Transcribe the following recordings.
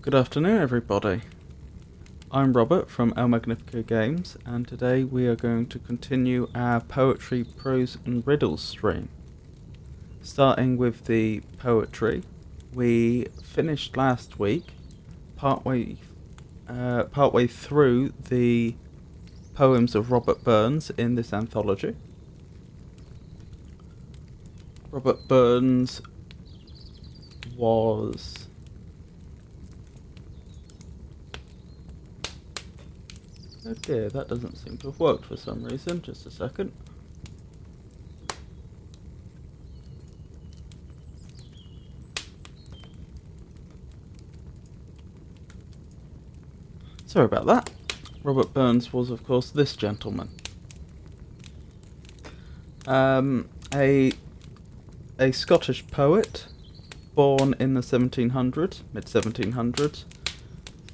Good afternoon, everybody. I'm Robert from El Magnifico Games, and today we are going to continue our poetry, prose and riddles stream. Starting with the poetry, we finished last week partway through the poems of Robert Burns in this anthology. Robert Burns was oh dear, that doesn't seem to have worked for some reason. Just a second. Sorry about that. Robert Burns was, of course, this gentleman. A Scottish poet, born in the 1700s, mid-1700s.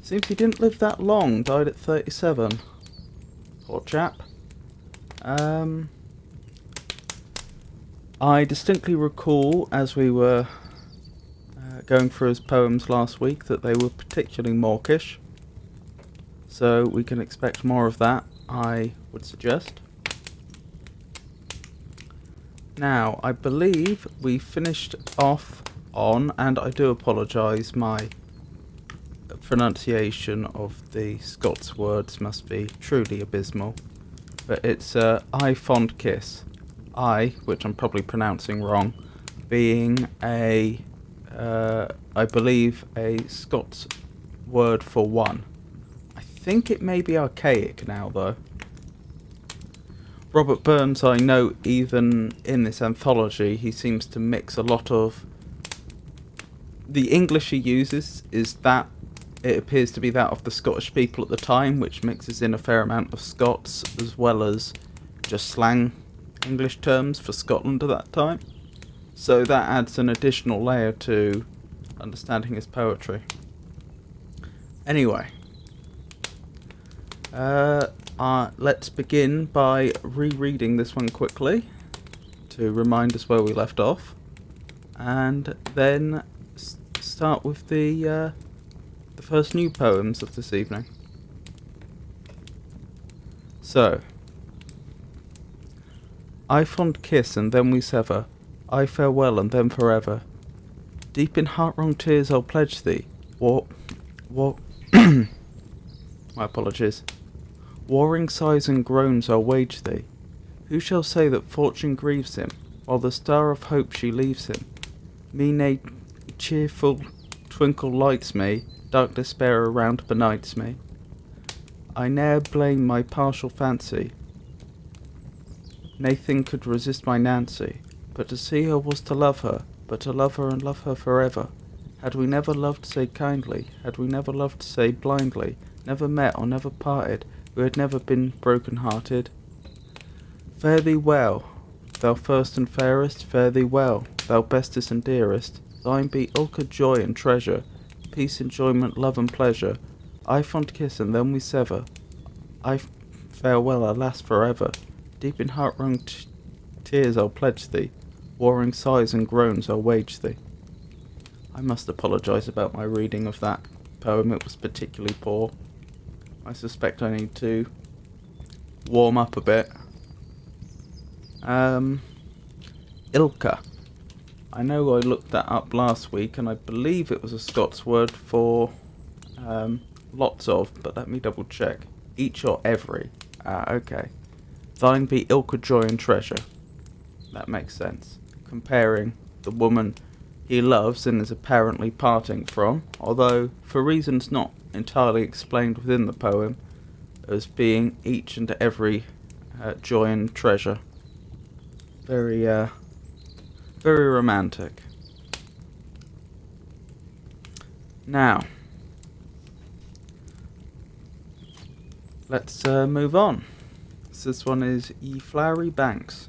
Seems he didn't live that long, died at 37. Poor chap. I distinctly recall, as we were going through his poems last week, that they were particularly mawkish. So we can expect more of that, I would suggest. Now, I believe we finished off on, and I do apologise, my pronunciation of the Scots words must be truly abysmal, but it's I fond kiss. I, which I'm probably pronouncing wrong, being I believe a Scots word for one. I think it may be archaic now though. Robert Burns, I know even in this anthology, he seems to mix a lot of... The English he uses is that, it appears to be that of the Scottish people at the time, which mixes in a fair amount of Scots, as well as just slang English terms for Scotland at that time. So that adds an additional layer to understanding his poetry. Anyway, let's begin by rereading this one quickly to remind us where we left off, and then start with the first new poems of this evening. So, I fond kiss and then we sever, I farewell and then forever. Deep in heart-wrung tears I'll pledge thee, my apologies. Warring sighs and groans I'll wage thee. Who shall say that fortune grieves him, while the star of hope she leaves him? Me nay cheerful twinkle lights me, dark despair around benights me. I ne'er blame my partial fancy, Nathan could resist my Nancy, but to see her was to love her, but to love her and love her forever. Had we never loved say kindly, had we never loved say blindly, never met or never parted, we had never been broken-hearted. Fare thee well, thou first and fairest, fare thee well, thou bestest and dearest, thine be ilka joy and treasure, peace, enjoyment, love and pleasure. I fond kiss and then we sever, I farewell alas forever. Deep in heart-wrung tears I'll pledge thee, warring sighs and groans I'll wage thee. I must apologise about my reading of that poem, it was particularly poor. I suspect I need to warm up a bit. Ilka. I know I looked that up last week and I believe it was a Scots word for lots of, but let me double check. Each or every. Okay. Thine be ilka joy and treasure. That makes sense. Comparing the woman he loves and is apparently parting from, although for reasons not entirely explained within the poem, as being each and every joy and treasure. Very romantic. Now, let's move on. So this one is Ye Flowery Banks.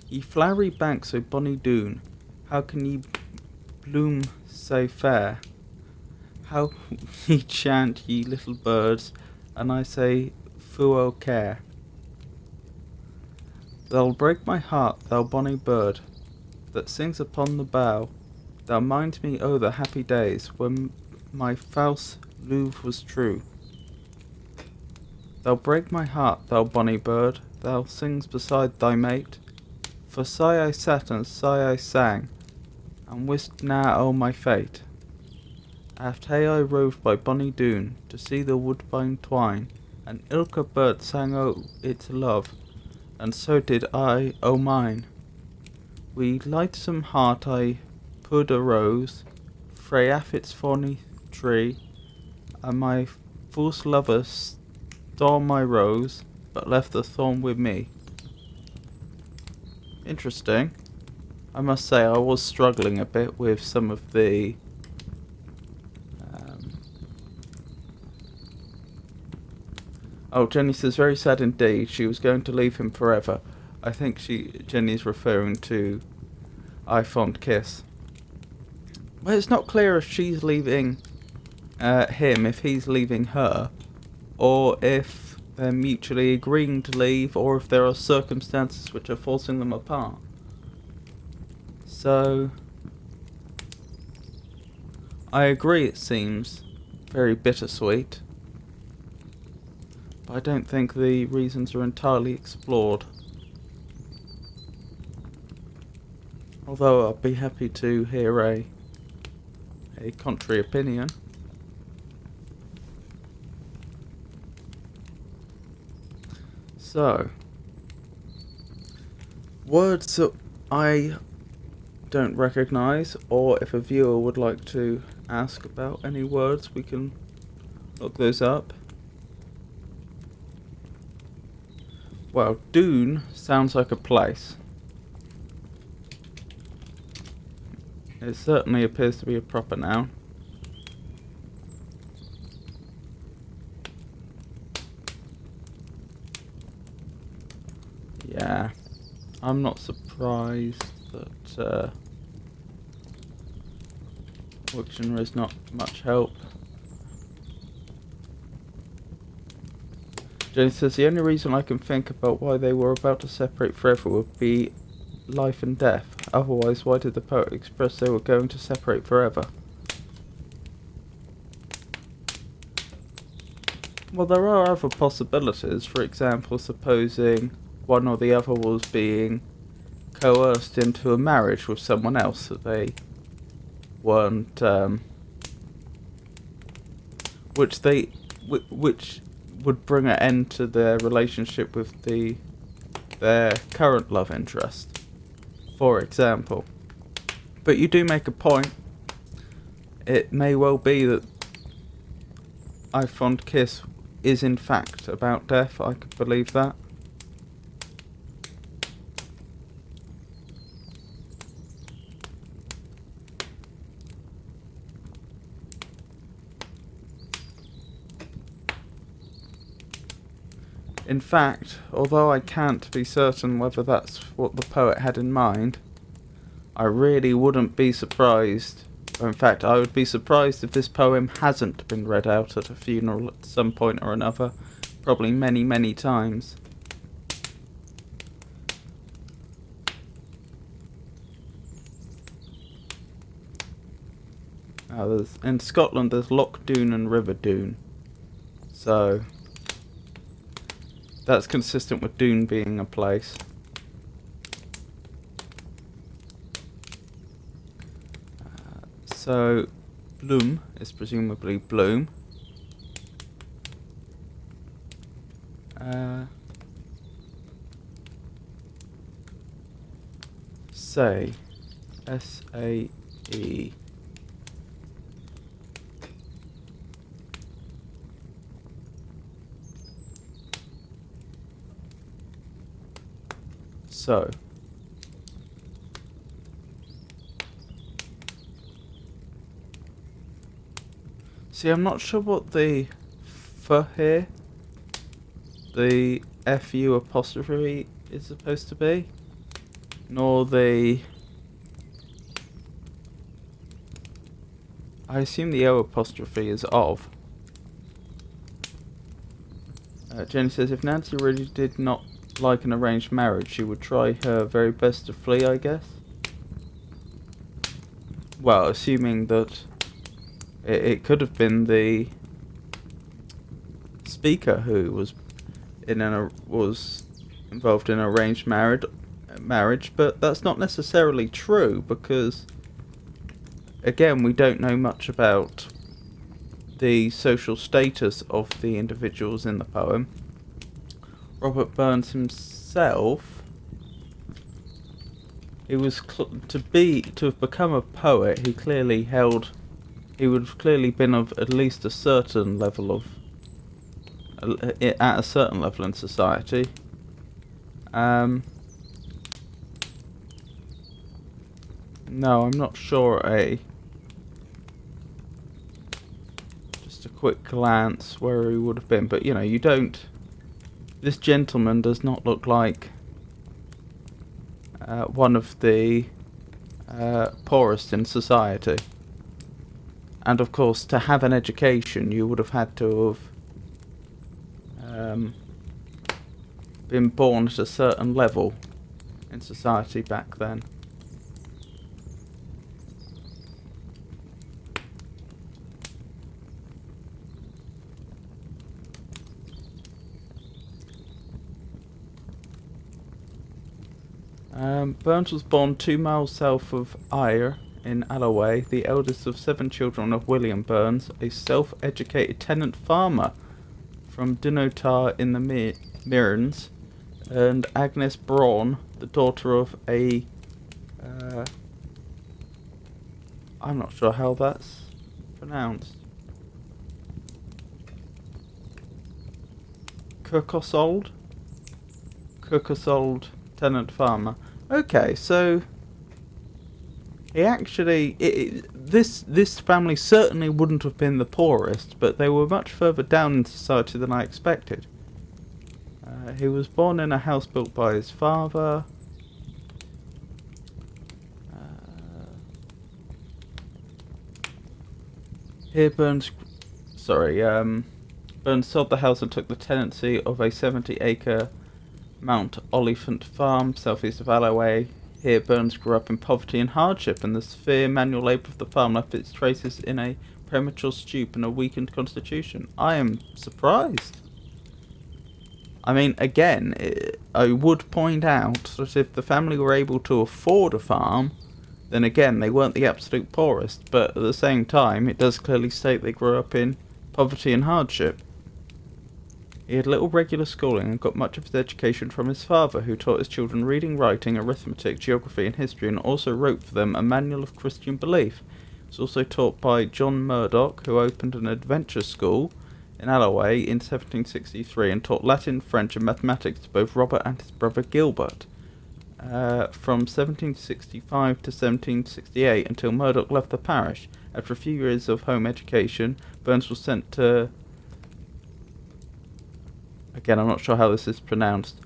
Ye flowery banks o' bonny Doon, how can ye bloom so fair? How ye chant, ye little birds, and I say, fu o care. Thou'll break my heart, thou bonny bird, that sings upon the bough. Thou mind me o' the happy days when my false love was true. Thou break my heart, thou bonny bird, thou sings beside thy mate. For sigh I sat and sigh I sang, and wist na o' my fate. Aft hae I roved by bonny Doon to see the woodbine twine, and ilka bird sang o' its love, and so did I o' mine. Wi' lightsome heart I pud arose frae aff its thorny tree, and my false lover stole my rose, but left the thorn with me. Interesting. I must say I was struggling a bit with some of the oh, Jenny says, very sad indeed. She was going to leave him forever. I think Jenny's referring to I Fond Kiss. Well, it's not clear if she's leaving him, if he's leaving her, or if they're mutually agreeing to leave, or if there are circumstances which are forcing them apart. So, I agree it seems very bittersweet, but I don't think the reasons are entirely explored. Although I'd be happy to hear a contrary opinion. So, words that I don't recognise, or if a viewer would like to ask about any words, we can look those up. Well, Doon sounds like a place. It certainly appears to be a proper noun. Yeah, I'm not surprised that Wiktionary is not much help. Jenny says, the only reason I can think about why they were about to separate forever would be life and death. Otherwise, why did the poet express they were going to separate forever? Well, there are other possibilities. For example, supposing one or the other was being coerced into a marriage with someone else that they weren't, which would bring an end to their relationship with their current love interest, for example. But you do make a point. It may well be that I Fond Kiss is in fact about death. I could believe that. In fact, although I can't be certain whether that's what the poet had in mind, I really wouldn't be surprised. Or in fact, I would be surprised if this poem hasn't been read out at a funeral at some point or another. Probably many, many times. In Scotland there's Loch Doon and River Doon. So that's consistent with Doon being a place. So Bloom is presumably bloom. Say, S-A-E. So, see, I'm not sure what the F here, the FU apostrophe is supposed to be, nor the, I assume the O apostrophe is of. Jenny says, if Nancy really did not like an arranged marriage, she would try her very best to flee, I guess. well, assuming that it could have been the speaker who was was involved in arranged marriage, but that's not necessarily true because, again, we don't know much about the social status of the individuals in the poem. Robert Burns himself, he was to have become a poet. He would have clearly been of at least a certain level at a certain level in society. No, I'm not sure. Just a quick glance where he would have been, but you don't. This gentleman does not look like one of the poorest in society. And of course, to have an education, you would have had to have been born at a certain level in society back then. Burns was born 2 miles south of Ayr in Alloway, the eldest of 7 children of William Burns, a self-educated tenant farmer from Dunnottar in the Mearns, and Agnes Braun, the daughter of a... I'm not sure how that's pronounced. Kirkosold tenant farmer. Okay, so he actually... This family certainly wouldn't have been the poorest, but they were much further down in society than I expected. He was born in a house built by his father. Here Burns sold the house and took the tenancy of a 70-acre Mount Oliphant farm southeast of Alloway. Here Burns grew up in poverty and hardship, and the severe manual labour of the farm left its traces in a premature stoop and a weakened constitution. I am surprised. I mean, again, I would point out that if the family were able to afford a farm, then again, they weren't the absolute poorest, but at the same time, it does clearly state they grew up in poverty and hardship. He had little regular schooling and got much of his education from his father, who taught his children reading, writing, arithmetic, geography and history, and also wrote for them a manual of Christian belief. He was also taught by John Murdoch, who opened an adventure school in Alloway in 1763 and taught Latin, French and mathematics to both Robert and his brother Gilbert. From 1765 to 1768 until Murdoch left the parish. After a few years of home education, Burns was sent to... Again, I'm not sure how this is pronounced.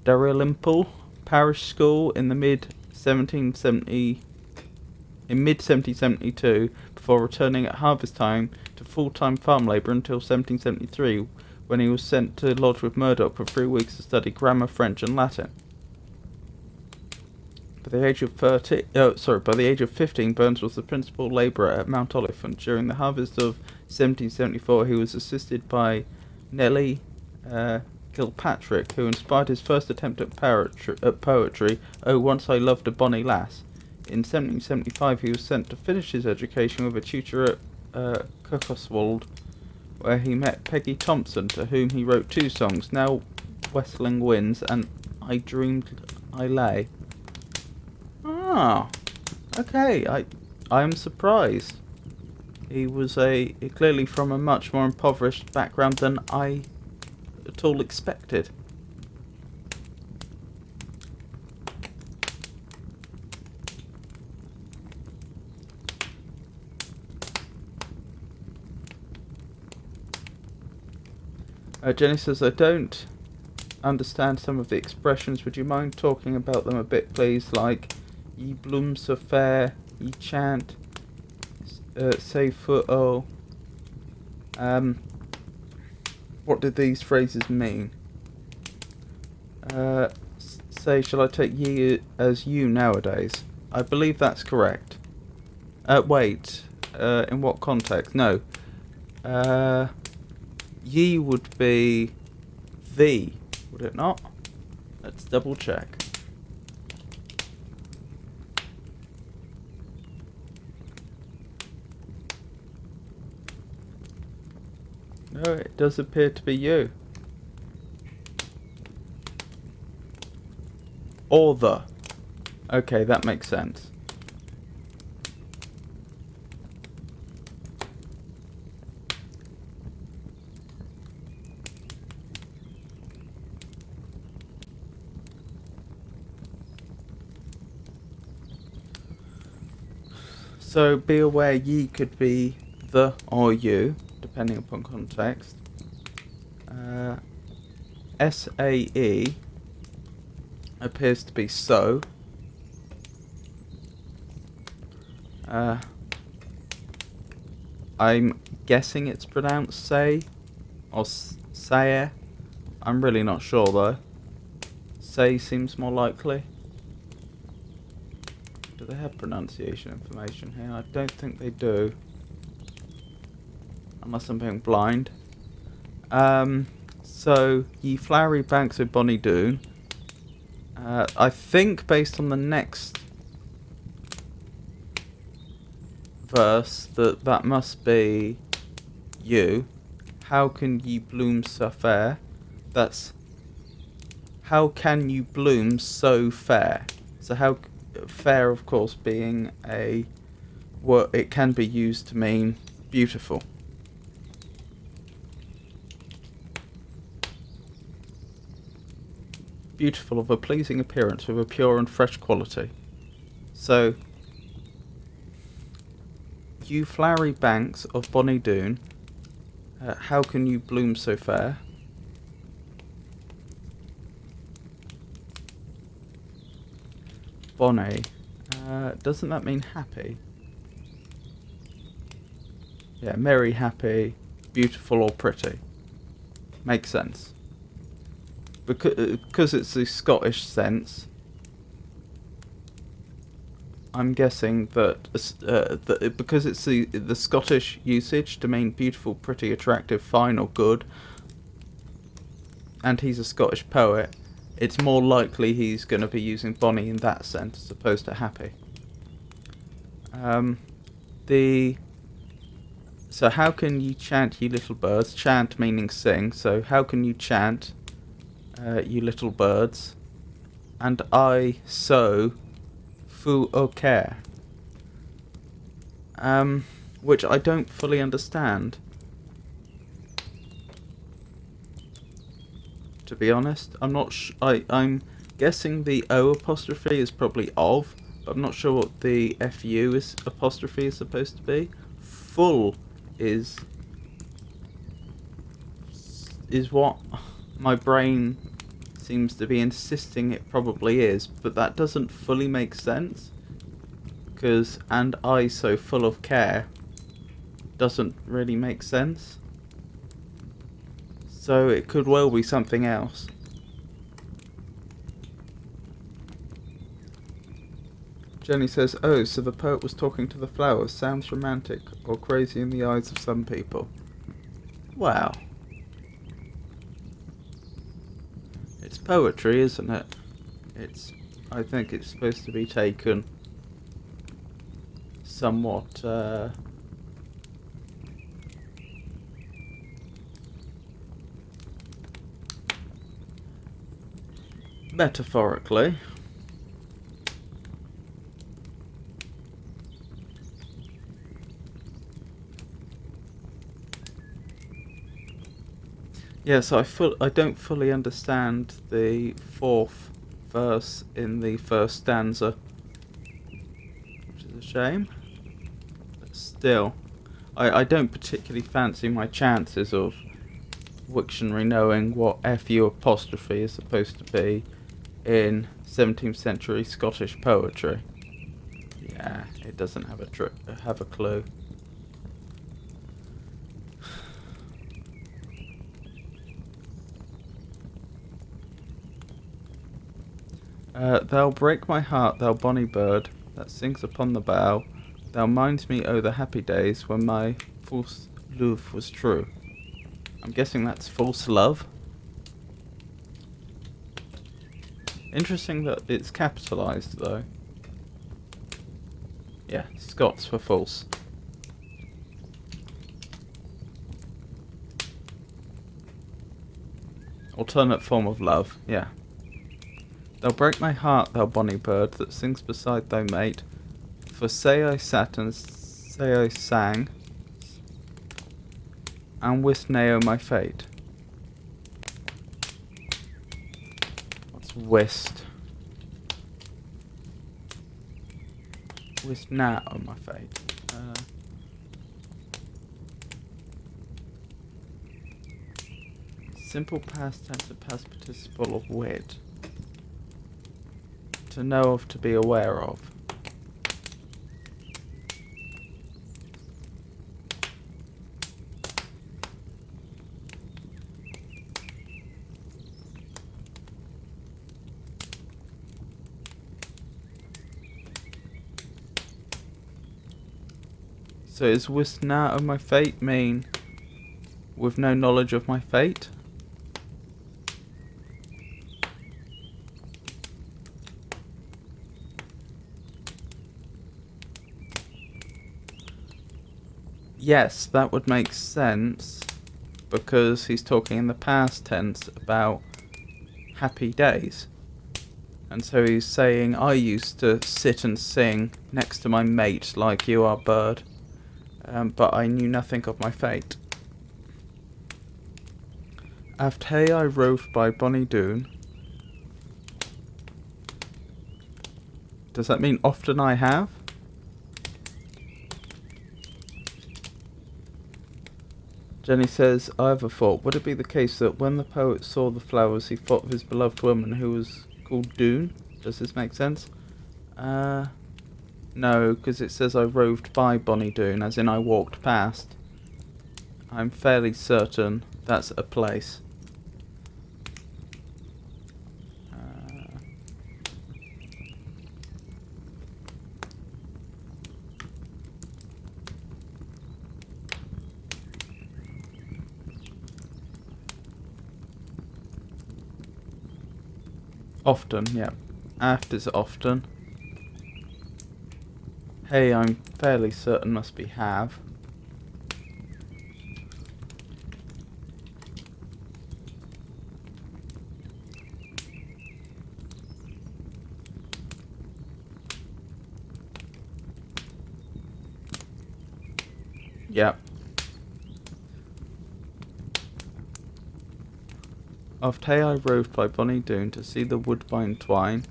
Dalrymple Parish School in the mid-1772 before returning at harvest time to full-time farm labour until 1773, when he was sent to lodge with Murdoch for 3 weeks to study grammar, French and Latin. By the age of 15, Burns was the principal labourer at Mount Oliphant. During the harvest of 1774, he was assisted by Nellie Kilpatrick, who inspired his first attempt at poetry, Oh, Once I Loved a Bonny Lass. In 1775, he was sent to finish his education with a tutor at Kirkoswald, where he met Peggy Thompson, to whom he wrote 2 songs, Now Westling Winds and I Dreamed I Lay. Ah, okay, I am surprised. He was clearly from a much more impoverished background than I at all expected. Jenny says, I don't understand some of the expressions. Would you mind talking about them a bit, please? Like, ye bloom so fair, ye chant, say for oh. What did these phrases mean? Say, shall I take ye as you nowadays? I believe that's correct. Wait. In what context? No. Ye would be thee, would it not? Let's double check. No, it does appear to be you. Or the. Okay, that makes sense. So be aware ye could be the or you, depending upon context. SAE appears to be so. I'm guessing it's pronounced say or say. I'm really not sure though. Say seems more likely. Do they have pronunciation information here? I don't think they do. Unless I'm being blind. So, ye flowery banks of Bonnie Doon. I think based on the next verse that must be you. How can ye bloom so fair? That's how can you bloom so fair? So how fair, of course, being a word, it can be used to mean beautiful. Beautiful, of a pleasing appearance, with a pure and fresh quality. So, you flowery banks of Bonnie Doon, how can you bloom so fair? Bonnie, doesn't that mean happy? Yeah, merry, happy, beautiful or pretty. Makes sense. Because it's the Scottish sense, I'm guessing that because it's the Scottish usage to mean beautiful, pretty, attractive, fine or good, and he's a Scottish poet, it's more likely he's going to be using Bonnie in that sense as opposed to happy. So how can you chant, ye little birds? Chant meaning sing. So how can you chant, you little birds? And I so fu au care. Which I don't fully understand. To be honest, I'm not. I'm guessing the O apostrophe is probably of, but I'm not sure what the FU is apostrophe is supposed to be. Full is what my brain seems to be insisting it probably is, but that doesn't fully make sense. Because and I so full of care doesn't really make sense. So it could well be something else. Jenny says, oh, so the poet was talking to the flowers. Sounds romantic or crazy in the eyes of some people. Wow. It's poetry, isn't it? I think it's supposed to be taken somewhat metaphorically. Yeah, so I don't fully understand the fourth verse in the first stanza, which is a shame. But still, I don't particularly fancy my chances of Wiktionary knowing what FU apostrophe is supposed to be in 17th century Scottish poetry. Yeah, it doesn't have a clue. Thou break my heart, thou bonny bird, that sings upon the bough, Thou minds me o' the happy days when my false love was true. I'm guessing that's false love. Interesting that it's capitalised though. Yeah, Scots for false. Alternate form of love, yeah. Thou break my heart, thou bonny bird that sings beside thy mate. For say I sat and say I sang, and wist nay o' my fate. What's wist? Wist na o' my fate. Simple past tense and past participle of wit. To know of, to be aware of. So is wist na of my fate mean with no knowledge of my fate? Yes, that would make sense, because he's talking in the past tense about happy days. And so he's saying, I used to sit and sing next to my mate like you are, bird, but I knew nothing of my fate. Aft hey I roved by bonny Doon. Does that mean often I have? Jenny says, I have a thought. Would it be the case that when the poet saw the flowers, he thought of his beloved woman who was called Doon? Does this make sense? No, because it says I roved by Bonnie Doon, as in I walked past. I'm fairly certain that's a place. Often, yeah. Aft is often. Hey, I'm fairly certain must be have. Yep. Oft hey I roved by Bonnie Doon to see the woodbine twine.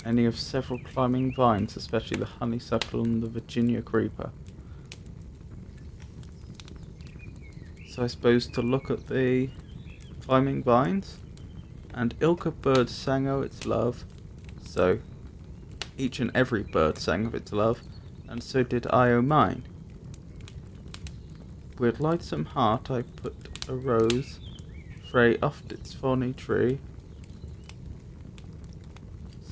Any of several climbing vines, especially the honeysuckle and the Virginia creeper. So I suppose to look at the climbing vines, and ilka bird sang o' its love, so each and every bird sang of its love, and so did I o' mine. With lightsome heart I put a rose, frae oft its thorny tree.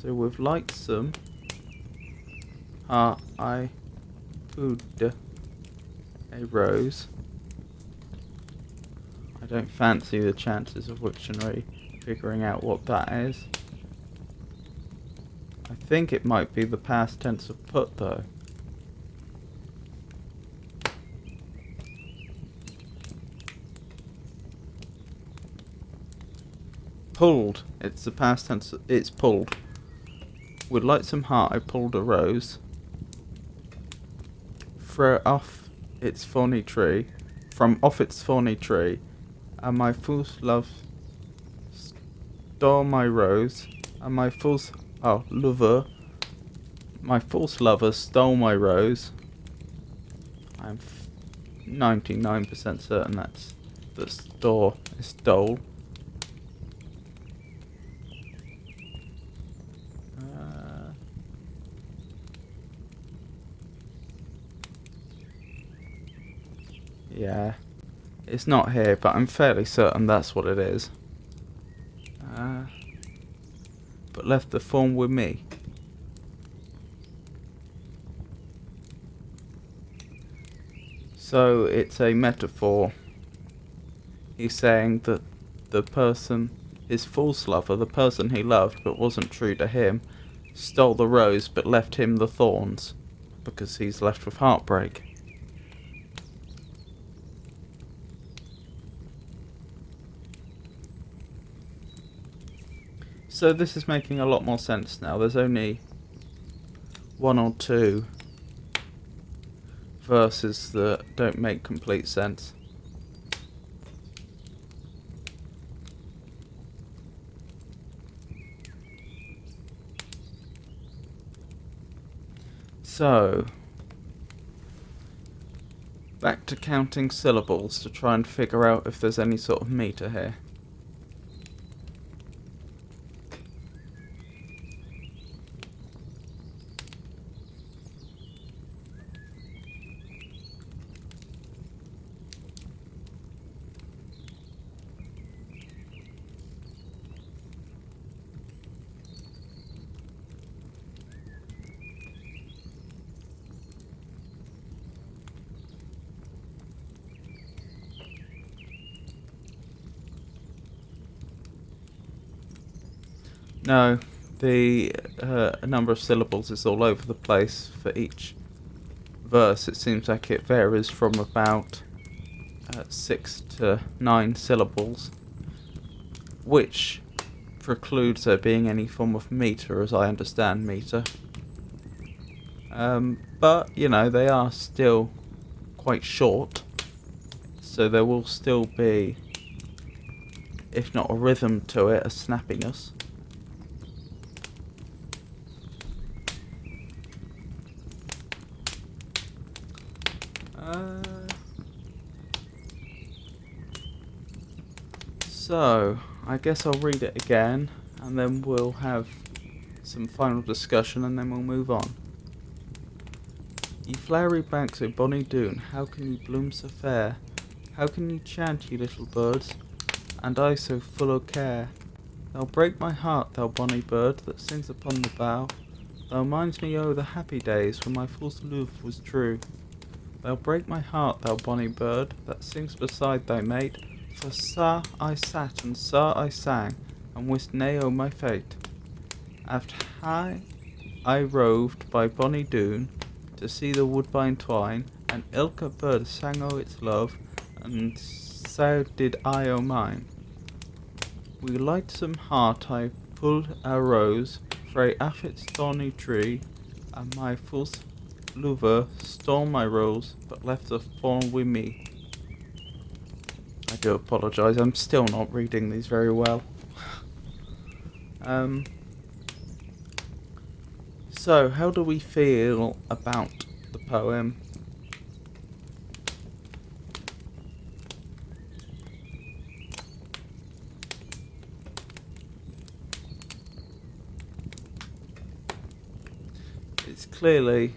So with lightsome heart I put a rose. I don't fancy the chances of Wiktionary figuring out what that is. I think it might be the past tense of put though. Pulled. It's the past tense. It's pulled. With lightsome heart I pulled a rose. Off its thorny tree. From off its thorny tree. And my false love stole my rose. And my false lover. My false lover stole my rose. I'm 99% certain that's the store is stole. Yeah. It's not here, but I'm fairly certain that's what it is. But left the form with me. So it's a metaphor. He's saying that the person, his false lover, the person he loved but wasn't true to him, stole the rose but left him the thorns, because he's left with heartbreak. So this is making a lot more sense now. There's only one or two verses that don't make complete sense. So, back to counting syllables to try and figure out if there's any sort of meter here. No, the number of syllables is all over the place for each verse. It seems like it varies from about 6 to 9 syllables, which precludes there being any form of meter, as I understand meter. But, you know, they are still quite short, so there will still be, if not a rhythm to it, a snappiness. So, I guess I'll read it again, and then we'll have some final discussion, and then we'll move on. Ye flowery banks o' bonny Doon, how can ye bloom so fair? How can ye chant, ye little birds, and I so full o' care? Thou break my heart, thou bonny bird, that sings upon the bough. Thou minds me o' the happy days, when my false love was true. Thou break my heart, thou bonny bird, that sings beside thy mate, for sa I sat and sa I sang, and wist nae o' my fate. Aft high I roved by bonny Doon, to see the woodbine twine, and ilka bird sang o' its love, and so did I o' mine. Wi' lightsome heart I pulled a rose frae aff its thorny tree, and my false lover stole my rose, but left the thorn wi' me. I do apologise, I'm still not reading these very well. So, how do we feel about the poem? It's clearly,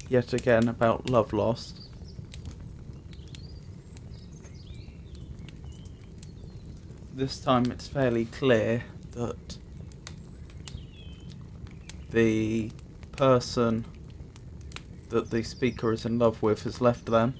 yet again, about love lost. This time it's fairly clear that the person that the speaker is in love with has left them.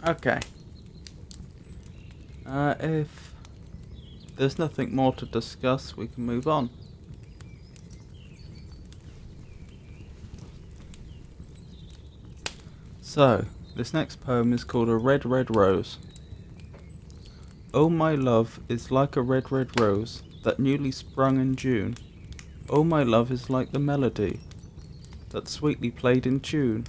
Okay. If there's nothing more to discuss, we can move on. So, this next poem is called A Red, Red Rose. Oh, my love is like a red, red rose that newly sprung in June. Oh, my love is like the melody that sweetly played in tune.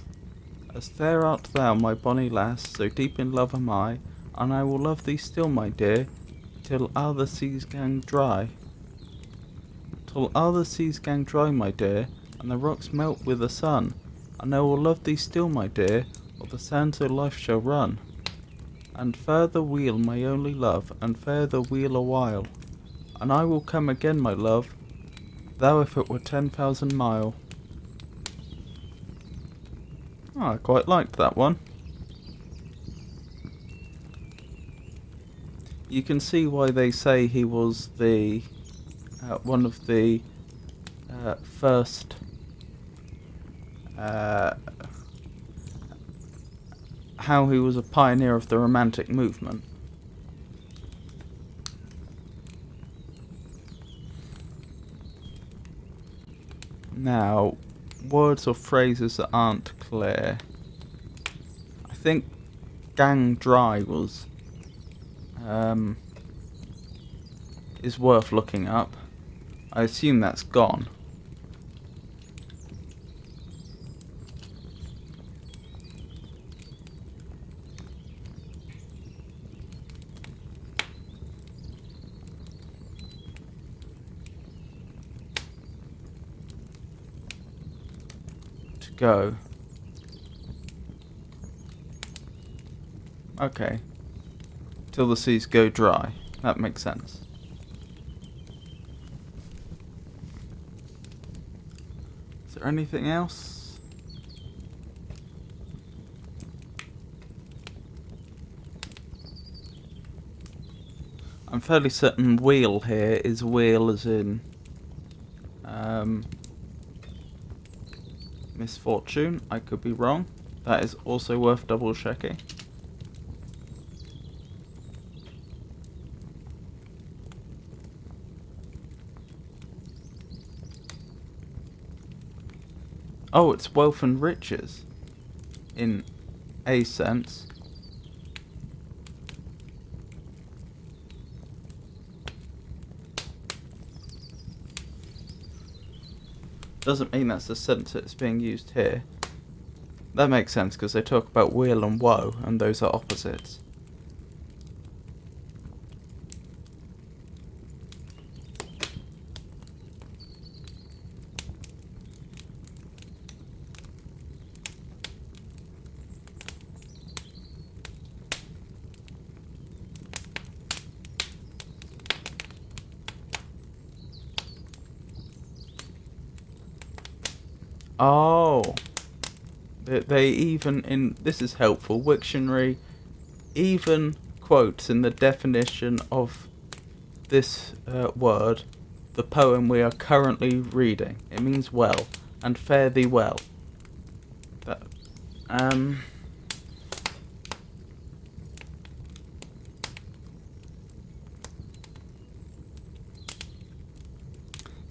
As fair art thou, my bonny lass, so deep in love am I, and I will love thee still, my dear, till all the seas gang dry. Till all the seas gang dry, my dear, and the rocks melt with the sun, and I will love thee still, my dear, or the sands of life shall run. And fare the wheel, my only love, and fare the wheel awhile, and I will come again, my love, thou if it were 10,000 mile. Oh, I quite liked that one. You can see why they say he was the one of the first how he was a pioneer of the Romantic movement. Now, words or phrases that aren't clear. I think gang dry was is worth looking up. I assume that's gone. To go. Okay. Till the seas go dry. That makes sense. Is there anything else? I'm fairly certain wheel here is wheel as in misfortune. I could be wrong. That is also worth double checking. Oh, it's wealth and riches, in a sense. Doesn't mean that's the sense it's being used here. That makes sense because they talk about weal and woe, and those are opposites. Oh, they even in this is helpful. Wiktionary even quotes in the definition of this word the poem we are currently reading. It means well, and fare thee well. That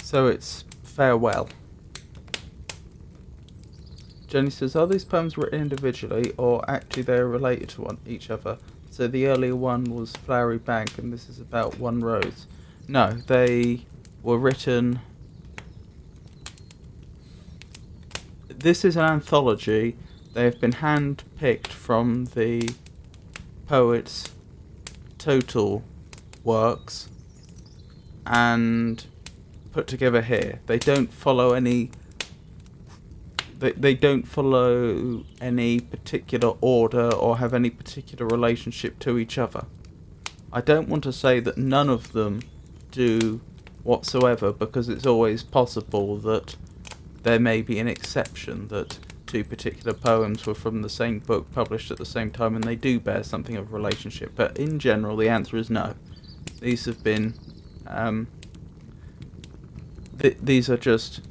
so it's farewell. Jenny says, are these poems written individually, or actually they are related to each other? So the earlier one was Flowery Bank, and this is about one rose. No, they were written... This is an anthology. They have been hand-picked from the poet's total works and put together here. They don't follow any... They don't follow any particular order or have any particular relationship to each other. I don't want to say that none of them do whatsoever, because it's always possible that there may be an exception, that two particular poems were from the same book published at the same time and they do bear something of a relationship. But in general, the answer is no. These have been... these are just...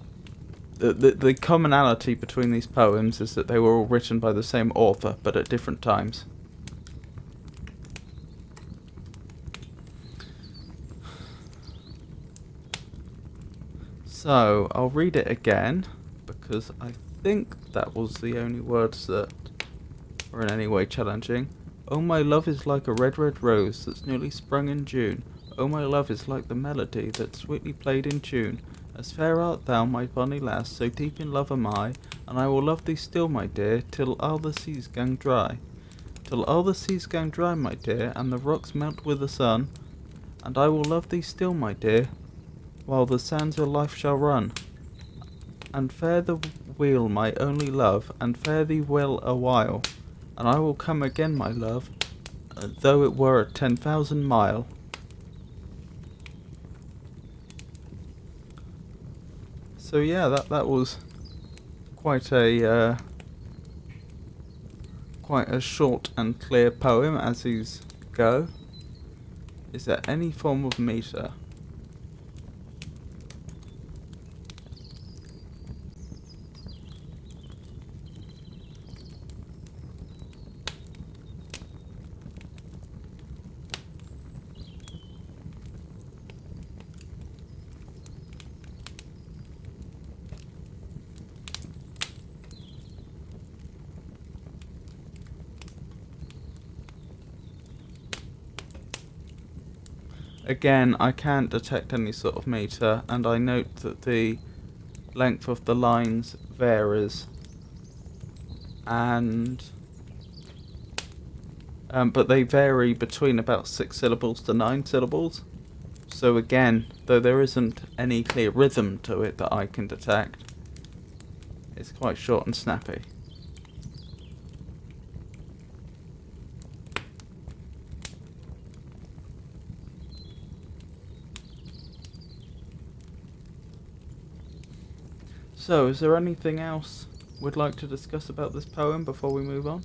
The commonality between these poems is that they were all written by the same author, but at different times. So, I'll read it again, because I think that was the only words that were in any way challenging. Oh, my love is like a red, red rose that's newly sprung in June. Oh, my love is like the melody that's sweetly played in tune. As fair art thou, my bonny lass, so deep in love am I, and I will love thee still, my dear, till all the seas gang dry. Till all the seas gang dry, my dear, and the rocks melt with the sun, and I will love thee still, my dear, while the sands of life shall run. And fare the wheel, my only love, and fare thee well a while, and I will come again, my love, though it were 10,000 mile. So yeah, that was quite a short and clear poem, as these go. Is there any form of meter? Again, I can't detect any sort of meter, and I note that the length of the lines varies, and but they vary between about 6 syllables to 9 syllables. So again, though there isn't any clear rhythm to it that I can detect, it's quite short and snappy. So, is there anything else we'd like to discuss about this poem before we move on?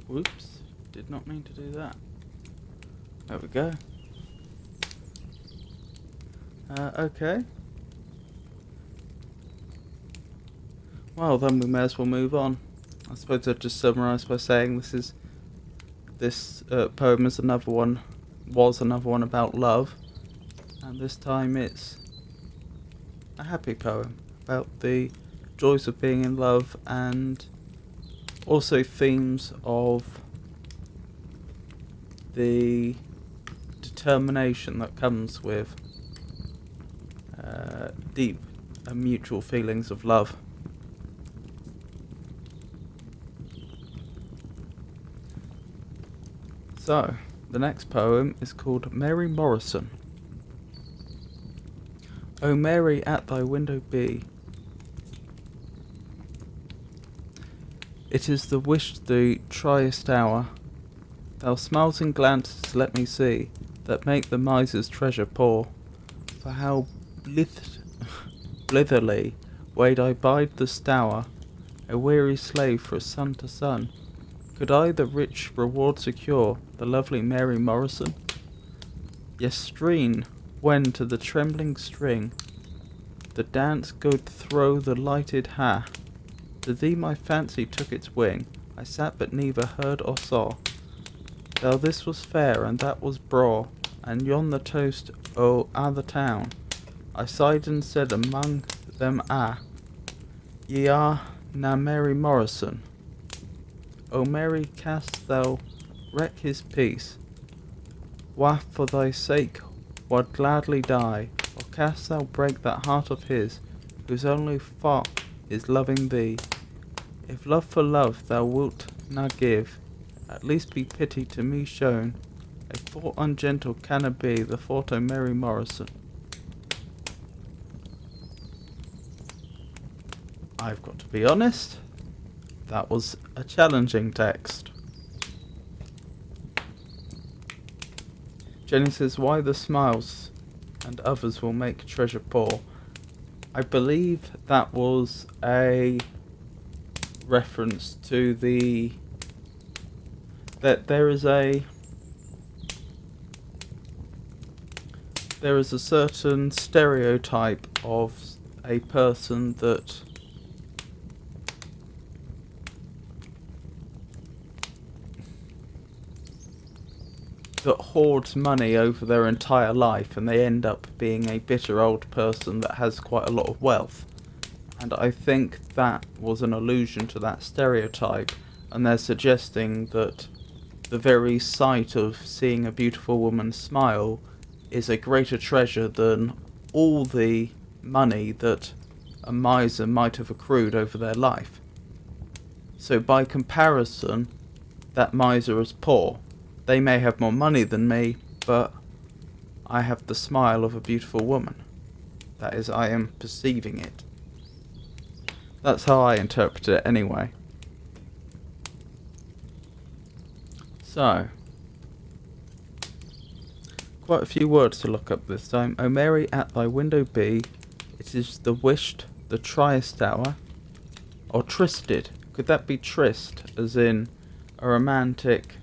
Whoops, did not mean to do that. There we go. Okay. Well, then we may as well move on. I suppose I'd just summarise by saying this poem was another one about love, and this time it's a happy poem about the joys of being in love, and also themes of the determination that comes with deep and mutual feelings of love. So, the next poem is called Mary Morrison. O Mary, at thy window be. It is the wished thou triest hour. Thou smiles and glances let me see, that make the miser's treasure poor. For how blitherly wade I bide the stour, a weary slave for sun to sun. Could I the rich reward secure, the lovely Mary Morrison? Yes, streen, when to the trembling string, the dance good throw the lighted ha. To thee my fancy took its wing, I sat but neither heard or saw. Thou this was fair, and that was braw, and yon the toast o' the town. I sighed and said among them, ye are na Mary Morrison. O Mary, canst thou wreck his peace, Wha for thy sake would gladly die, or canst thou break that heart of his, whose only thought is loving thee? If love for love thou wilt na give, at least be pity to me shown. A thought ungentle canna be the thought o' Mary Morrison. I've got to be honest, that was a challenging text. Jenny says, why the smiles and others will make treasure poor. I believe that was a reference to that there is a certain stereotype of a person that hoards money over their entire life, and they end up being a bitter old person that has quite a lot of wealth. And I think that was an allusion to that stereotype, and they're suggesting that the very sight of seeing a beautiful woman smile is a greater treasure than all the money that a miser might have accrued over their life. So by comparison, that miser is poor. They may have more money than me, but I have the smile of a beautiful woman. That is, I am perceiving it. That's how I interpret it anyway. So, quite a few words to look up this time. O Mary, at thy window be, it is the wished, the triest hour. Or tristed. Could that be tryst, as in a romantic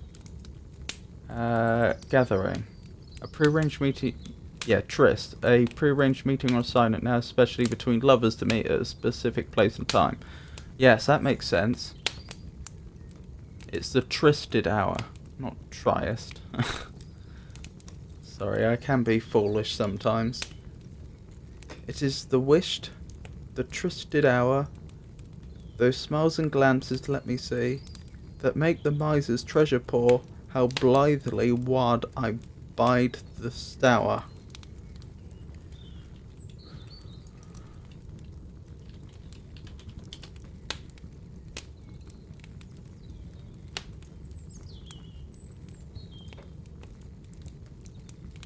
gathering? A prearranged meeting. Yeah, tryst. A prearranged meeting or assignment now, especially between lovers to meet at a specific place and time. Yes, that makes sense. It's the trysted hour, not triest. Sorry, I can be foolish sometimes. It is the wished, the trysted hour, those smiles and glances, let me see, that make the miser's treasure poor. How blithely wad I bide the stour.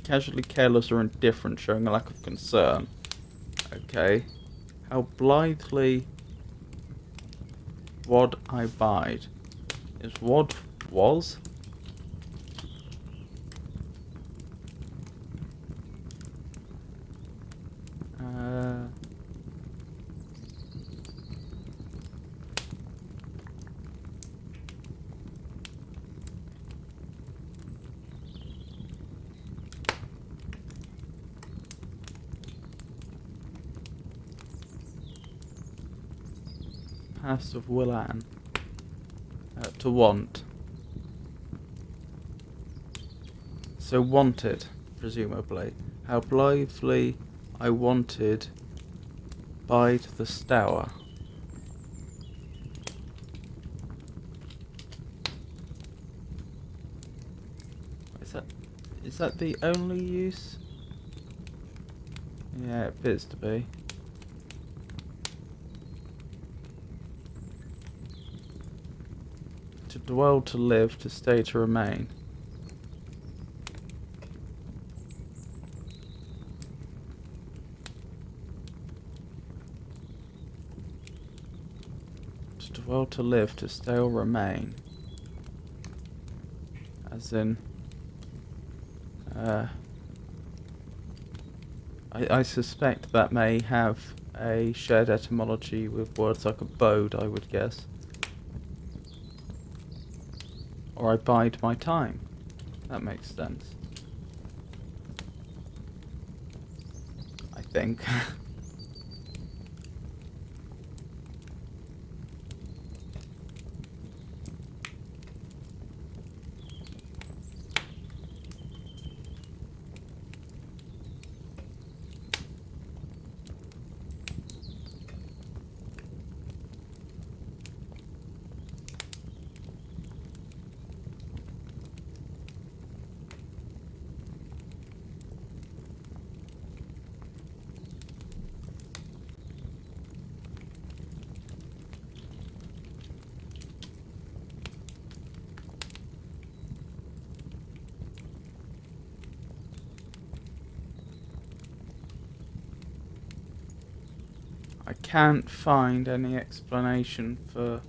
Casually careless or indifferent, showing a lack of concern. Okay. How blithely wad I bide. Is wad was? Past of Willan. To want. So wanted, presumably. How blithely I wanted bide the stour. Is that the only use? Yeah, it appears to be. To dwell, to live, to stay, to remain. To dwell, to live, to stay or remain. As in... I suspect that may have a shared etymology with words like abode, I would guess. Or I bide my time. That makes sense. I think. I can't find any explanation for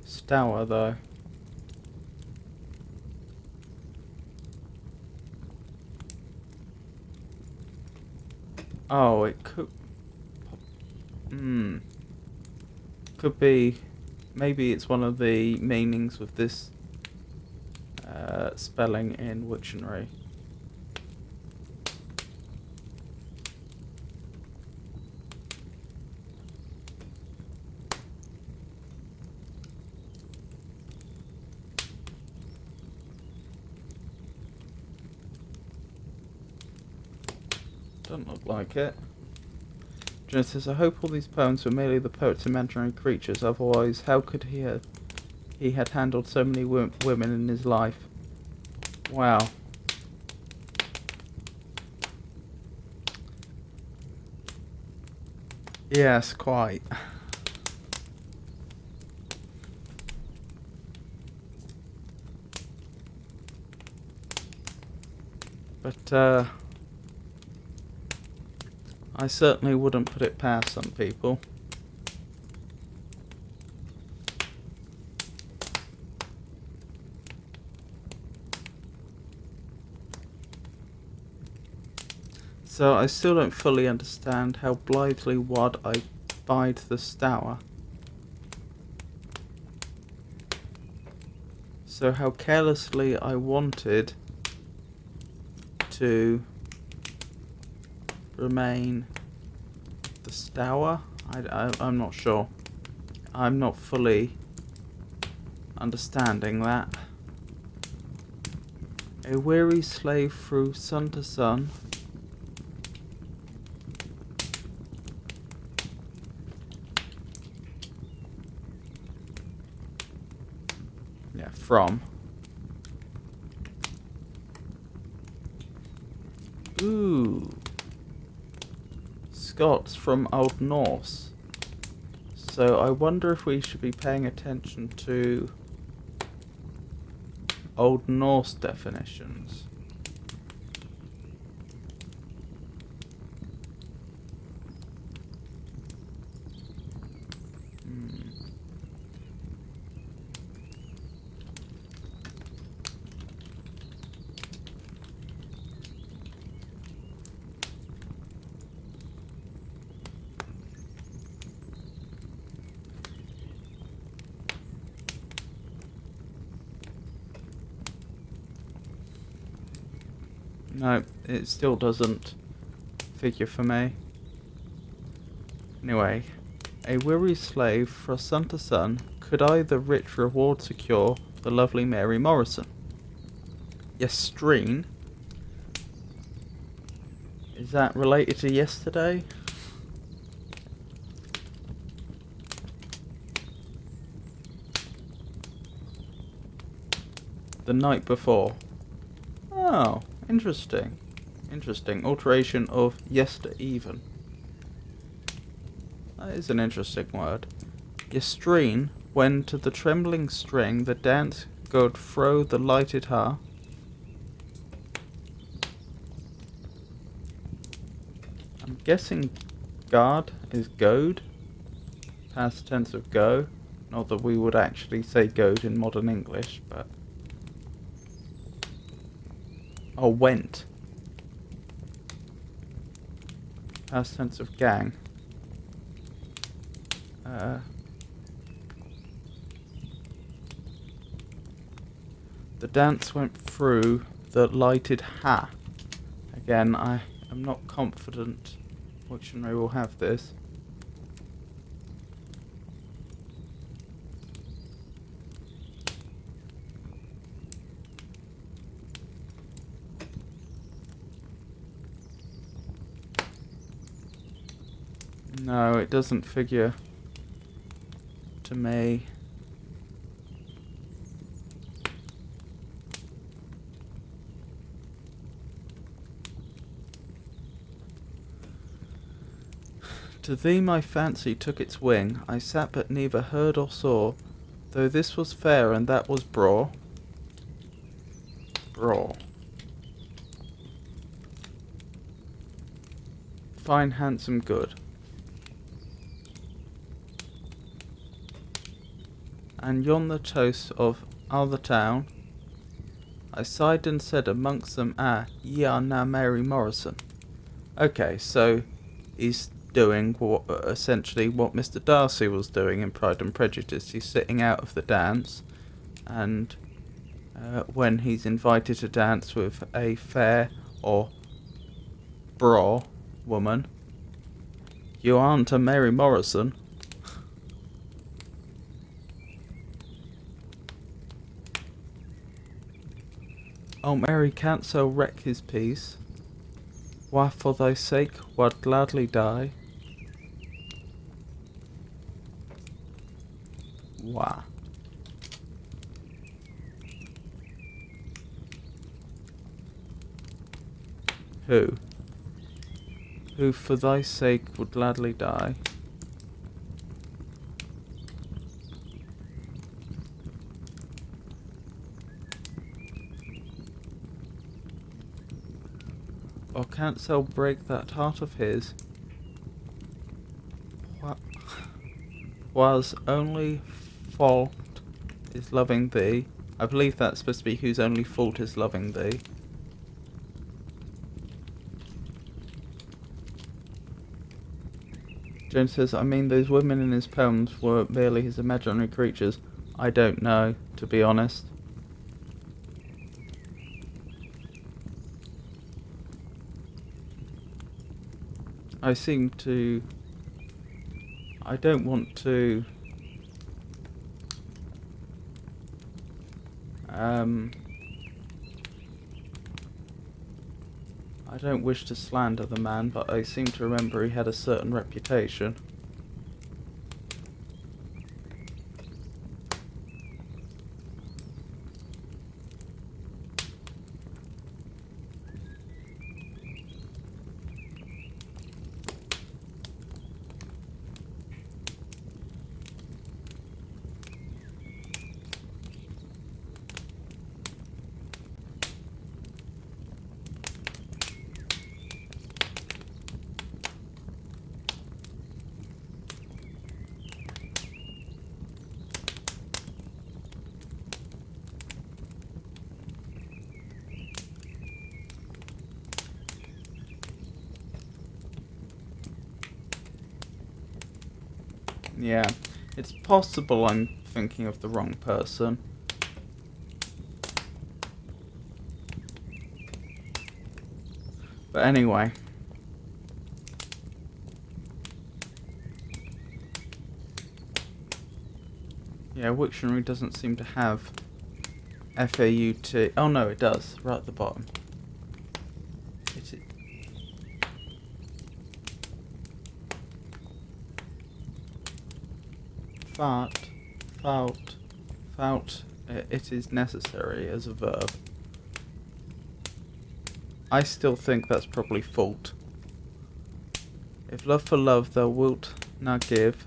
Stour though. Oh, it could... Could be... Maybe it's one of the meanings of this spelling in Wiktionary. Doesn't look like it. Jenna says, I hope all these poems were merely the poet's imaginary creatures, otherwise how could he had handled so many women in his life. Wow. Yes, quite. But, I certainly wouldn't put it past some people. So I still don't fully understand how blithely wad I bide the Stour. So how carelessly I wanted to remain the Stour? I'm not sure. I'm not fully understanding that. A weary slave through sun to sun. Yeah, from. Ooh. Scots from Old Norse. So I wonder if we should be paying attention to Old Norse definitions. No, it still doesn't figure for me. Anyway, a weary slave for sun to sun, could I the rich reward secure, the lovely Mary Morrison? Yestreen? Is that related to yesterday? The night before. Oh, interesting. Interesting. Alteration of yester-even. That is an interesting word. Yestreen, when to the trembling string the dance god throw the lighted har. I'm guessing guard is goad. Past tense of go. Not that we would actually say goad in modern English, but... Oh, went. Past tense of gang. The dance went through the lighted ha. Again, I am not confident Wiktionary will have this. No, it doesn't figure to me. To thee my fancy took its wing, I sat but neither heard or saw, though this was fair and that was braw. Braw. Fine, handsome, good. and yon the toast of other town. I sighed and said amongst them, ah, ye are now Mary Morrison. Okay, so he's doing essentially what Mr. Darcy was doing in Pride and Prejudice. He's sitting out of the dance, and when he's invited to dance with a fair or bra woman, you aren't a Mary Morrison. Oh, Mary can't so wreck his peace. Why, for thy sake, would gladly die. Why? Who? Who for thy sake would gladly die? Or canst thou break that heart of his? What was only fault is loving thee. I believe that's supposed to be whose only fault is loving thee. Jones says, I mean, those women in his poems were merely his imaginary creatures. I don't know, to be honest. I don't want to I don't wish to slander the man, but I seem to remember he had a certain reputation. Yeah, it's possible I'm thinking of the wrong person. But anyway. Yeah, Wiktionary doesn't seem to have FAUT. Oh no, it does, right at the bottom. Fault, it is necessary as a verb. I still think that's probably fault. If love for love thou wilt not give,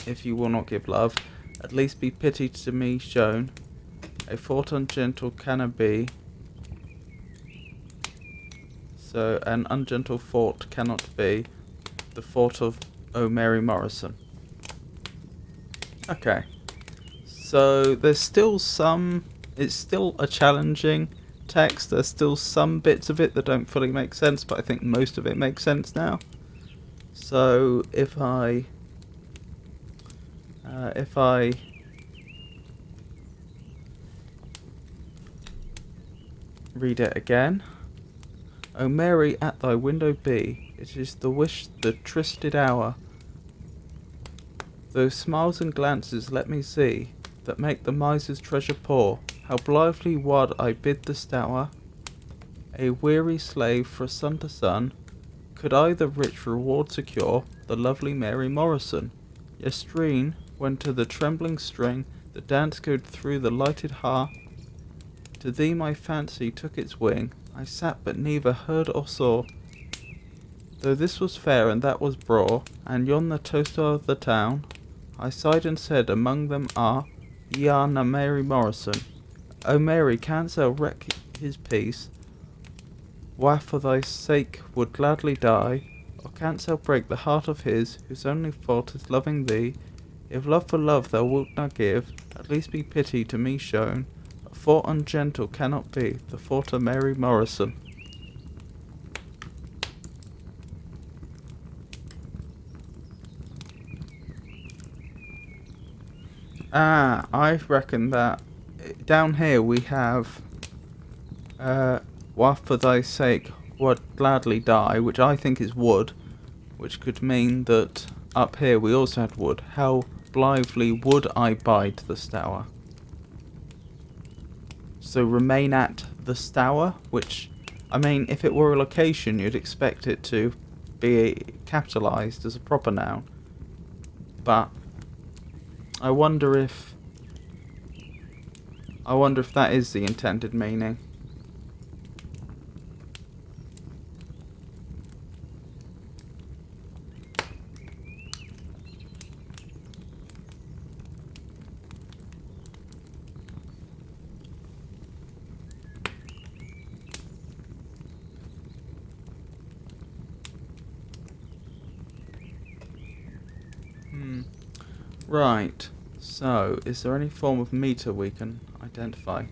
if you will not give love, at least be pity to me shown. A fault ungentle cannot be, so an ungentle fault cannot be the fault of O Mary Morrison. Okay, so there's still it's still a challenging text. There's still some bits of it that don't fully make sense, but I think most of it makes sense now. So if I read it again. O Mary, at thy window be, it is the wish, the trysted hour. Those smiles and glances let me see, that make the miser's treasure poor. How blithely would I bid the stour, a weary slave for sun to sun, could I the rich reward secure, the lovely Mary Morrison. Yestreen, when to the trembling string the dance goed through the lighted hearth, to thee my fancy took its wing, I sat but neither heard or saw. Though this was fair and that was braw, and yon the toast of the town, I sighed and said among them are, ye are na Mary Morrison. O Mary, canst thou wreck his peace? Why for thy sake would gladly die? Or canst thou break the heart of his, whose only fault is loving thee? If love for love thou wilt not give, at least be pity to me shown. A thought ungentle cannot be the thought of Mary Morrison. I reckon that down here we have, what for thy sake would gladly die, which I think is would, which could mean that up here we also had would. How blithely would I bide the stour. So remain at the stour, which, I mean, if it were a location, you'd expect it to be capitalised as a proper noun. But I wonder if that is the intended meaning. Right, so is there any form of meter we can identify?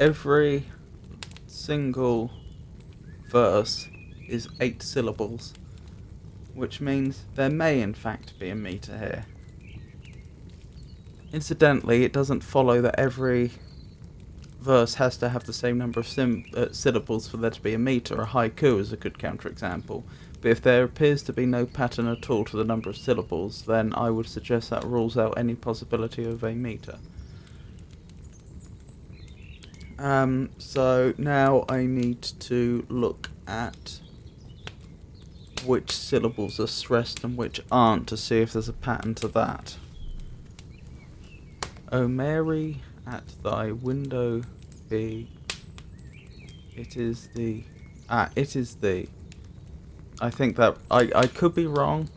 Every single verse is 8 syllables, which means there may in fact be a meter here. Incidentally, it doesn't follow that every verse has to have the same number of syllables for there to be a meter. A haiku is a good counterexample. But if there appears to be no pattern at all to the number of syllables, then I would suggest that rules out any possibility of a meter. So now I need to look at which syllables are stressed and which aren't to see if there's a pattern to that. O Mary, at thy window be, it is thee. It is thee. I think that, I could be wrong.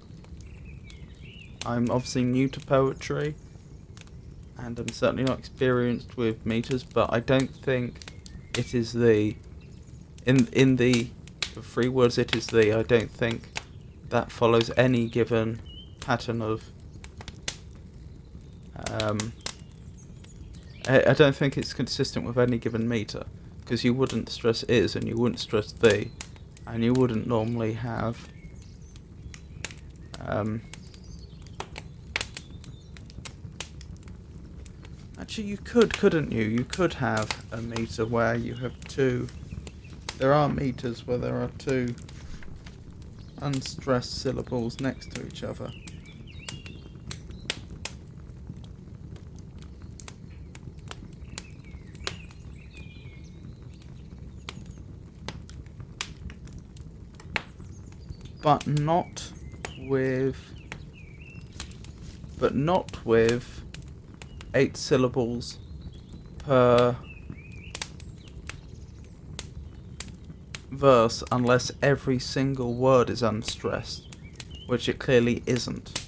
I'm obviously new to poetry, and I'm certainly not experienced with meters, but I don't think it is thee. In the 3 words it is thee, I don't think that follows any given pattern of I don't think it's consistent with any given meter, because you wouldn't stress is and you wouldn't stress thee, and you wouldn't normally have actually you couldn't you? You could have a meter where you have 2. There are meters where there are 2 unstressed syllables next to each other. But not with 8 syllables per verse unless every single word is unstressed. which it clearly isn't.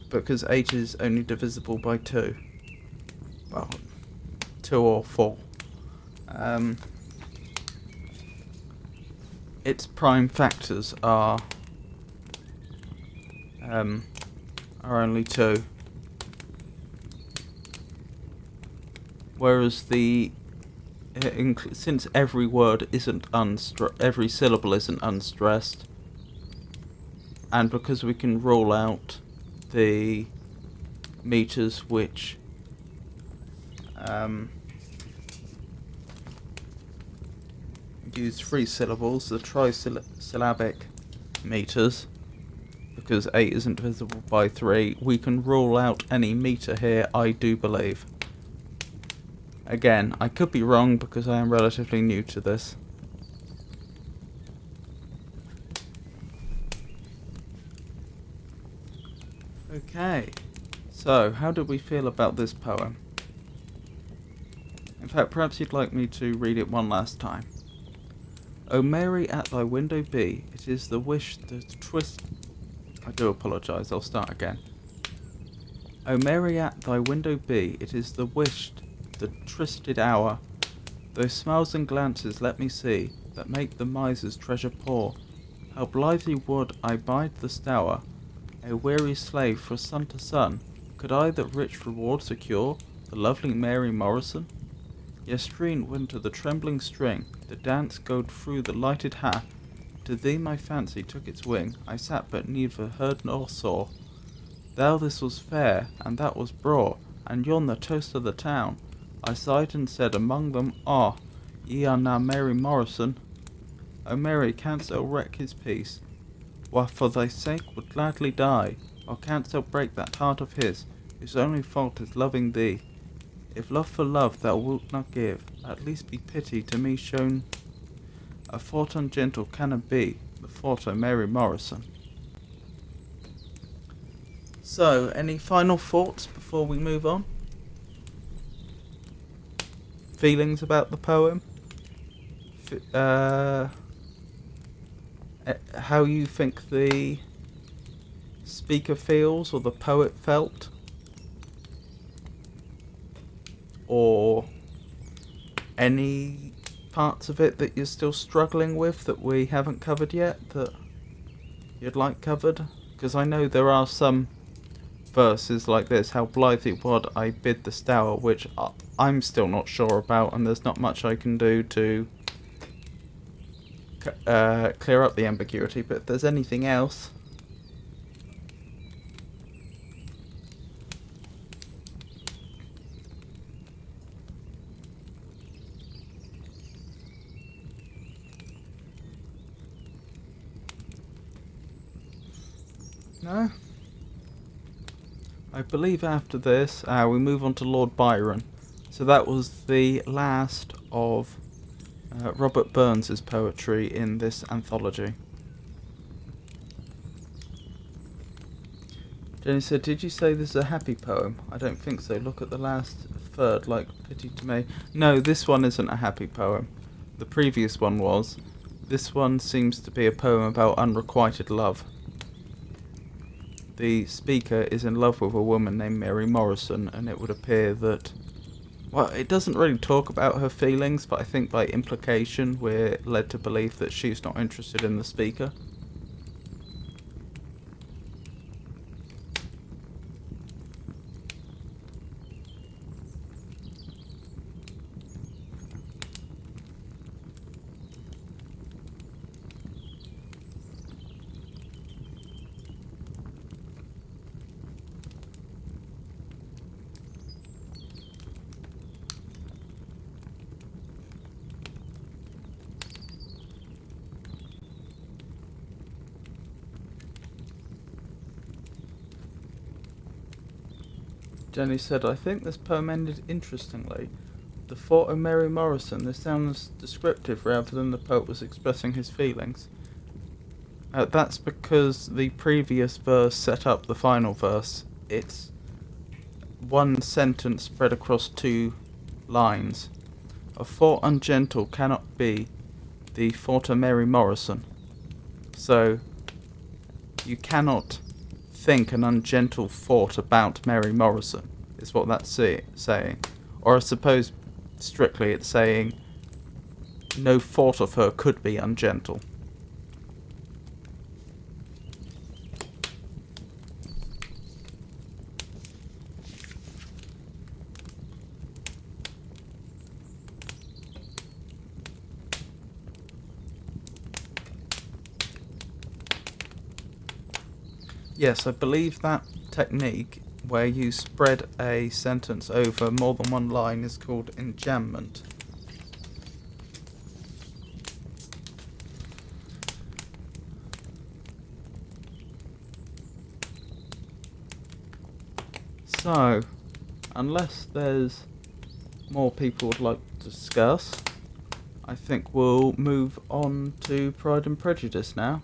Because 8 is only divisible by 2. Well, 2 or 4. Its prime factors are only 2. Whereas since every word isn't every syllable isn't unstressed, and because we can rule out the meters which use 3 syllables, the trisyllabic meters, because 8 isn't divisible by 3, we can rule out any meter here, I do believe. Again, I could be wrong because I am relatively new to this. Okay, so how do we feel about this poem? In fact, perhaps you'd like me to read it one last time. O Mary, at thy window be, it is the wish that twist... I do apologise, I'll start again. O Mary, at thy window be, it is the wished, the trysted hour. Those smiles and glances let me see, that make the miser's treasure poor. How blithely would I bide the stour, a weary slave for sun to sun, could I that rich reward secure, the lovely Mary Morrison? Yestreen when to the trembling string, the dance goed through the lighted hat, to thee my fancy took its wing, I sat but neither heard nor saw. Thou this was fair, and that was braw, and yon the toast of the town. I sighed and said among them, Ah, ye are now Mary Morrison. O Mary, canst thou wreck his peace? Wha for thy sake would gladly die, or canst thou break that heart of his, whose only fault is loving thee? If love for love thou wilt not give, at least be pity to me shown. A thought ungentle cannot be, the thought of Mary Morrison. So, any final thoughts before we move on? Feelings about the poem? How you think the speaker feels or the poet felt? Or any parts of it that you're still struggling with that we haven't covered yet that you'd like covered? Because I know there are some verses like this, how blithely would I bid the stour, which I'm still not sure about, and there's not much I can do to clear up the ambiguity, but if there's anything else. No? I believe after this, we move on to Lord Byron. So that was the last of Robert Burns's poetry in this anthology. Jenny said, did you say this is a happy poem? I don't think so. Look at the last third, like pity to me. No, this one isn't a happy poem. The previous one was. This one seems to be a poem about unrequited love. The speaker is in love with a woman named Mary Morrison, and it would appear that, well, it doesn't really talk about her feelings, but I think by implication we're led to believe that she's not interested in the speaker. Jenny said, I think this poem ended interestingly. The thought of Mary Morrison, this sounds descriptive rather than the poet was expressing his feelings. That's because the previous verse set up the final verse. It's one sentence spread across 2 lines. A thought ungentle cannot be the thought of Mary Morrison. So, You cannot think an ungentle thought about Mary Morrison, is what that's saying. Or I suppose, strictly, it's saying no thought of her could be ungentle. Yes, I believe that technique where you spread a sentence over more than one line is called enjambment. So, unless there's more people would like to discuss, I think we'll move on to Pride and Prejudice now.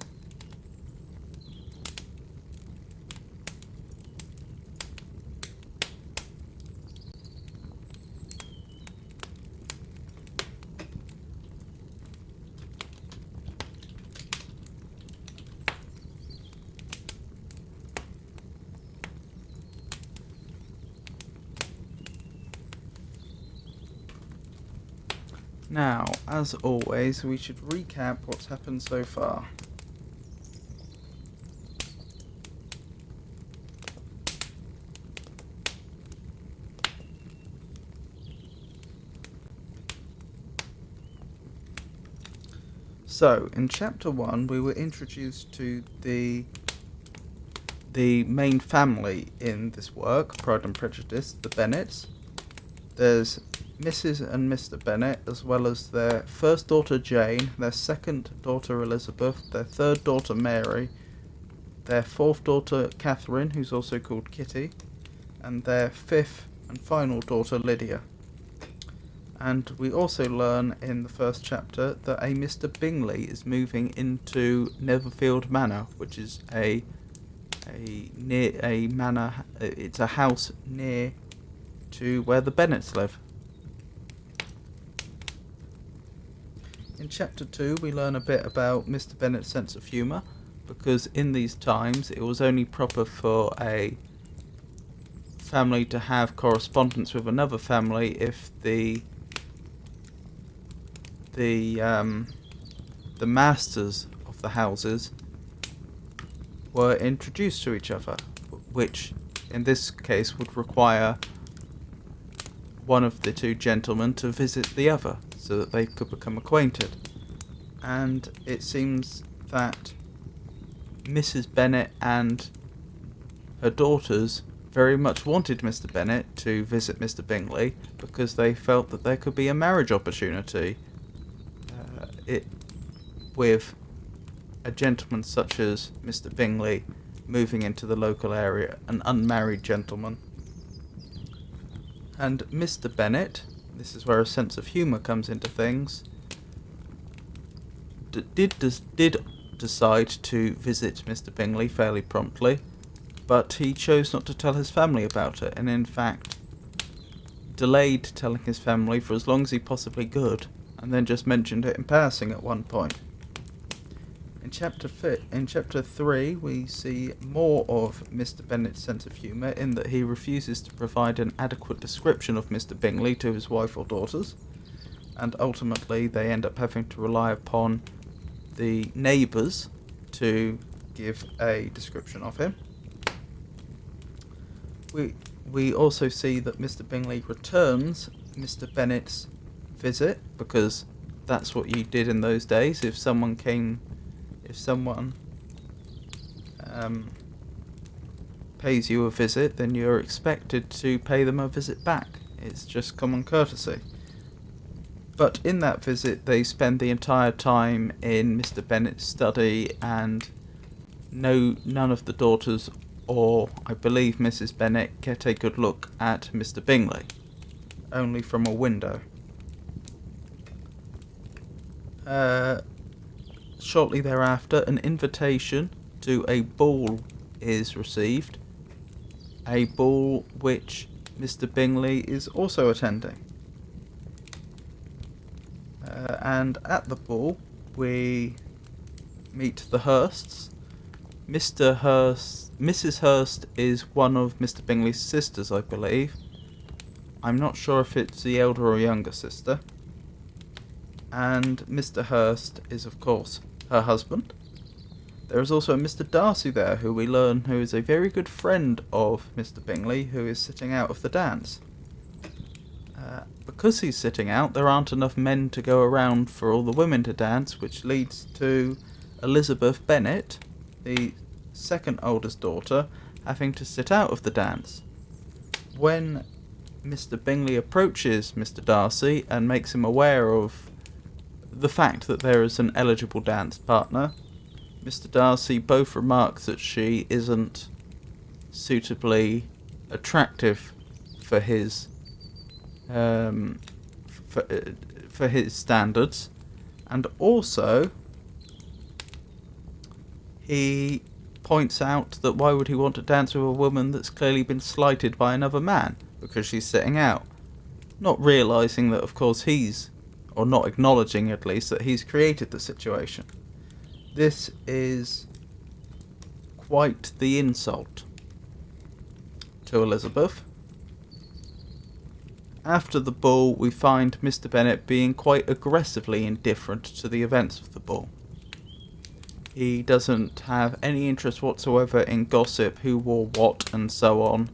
Now, as always, we should recap what's happened so far. So, in Chapter 1, we were introduced to the main family in this work, Pride and Prejudice, the Bennets. There's Mrs. and Mr. Bennet, as well as their first daughter Jane, their second daughter Elizabeth, their third daughter Mary, their fourth daughter Catherine, who's also called Kitty, and their fifth and final daughter Lydia. And we also learn in the first chapter that a Mr. Bingley is moving into Netherfield Manor, which is a manor. It's a house near to where the Bennets live. In Chapter 2, we learn a bit about Mr. Bennet's sense of humour, because in these times it was only proper for a family to have correspondence with another family if the masters of the houses were introduced to each other, which in this case would require one of the two gentlemen to visit the other so that they could become acquainted. And it seems that Mrs. Bennet and her daughters very much wanted Mr. Bennet to visit Mr. Bingley because they felt that there could be a marriage opportunity with a gentleman such as Mr. Bingley moving into the local area, an unmarried gentleman. And Mr. Bennet, this is where a sense of humour comes into things, did decide to visit Mr. Bingley fairly promptly, but he chose not to tell his family about it, and in fact delayed telling his family for as long as he possibly could, and then just mentioned it in passing at one point. In Chapter 3, we see more of Mr. Bennet's sense of humour in that he refuses to provide an adequate description of Mr. Bingley to his wife or daughters, and ultimately they end up having to rely upon the neighbours to give a description of him. We also see that Mr. Bingley returns Mr. Bennet's visit, because that's what you did in those days. If someone pays you a visit, then you're expected to pay them a visit back. It's just common courtesy. But in that visit, they spend the entire time in Mr. Bennet's study, and none of the daughters, or I believe Mrs. Bennet, get a good look at Mr. Bingley, only from a window. Shortly thereafter, an invitation to a ball is received, a ball which Mr. Bingley is also attending. And at the ball, we meet the Hursts, Mrs. Hurst is one of Mr. Bingley's sisters, I believe. I'm not sure if it's the elder or younger sister. And Mr. Hurst is, of course, her husband. There is also a Mr. Darcy there, who we learn who is a very good friend of Mr. Bingley, who is sitting out of the dance. Because he's sitting out, there aren't enough men to go around for all the women to dance, which leads to Elizabeth Bennet, the second oldest daughter, having to sit out of the dance. When Mr. Bingley approaches Mr. Darcy and makes him aware of the fact that there is an eligible dance partner, Mr. Darcy both remarks that she isn't suitably attractive for his for his standards, and also he points out that why would he want to dance with a woman that's clearly been slighted by another man because she's sitting out, not realising that of course or not acknowledging at least that he's created the situation. This is quite the insult to Elizabeth. After the ball, we find Mr. Bennet being quite aggressively indifferent to the events of the ball. He doesn't have any interest whatsoever in gossip, who wore what, and so on.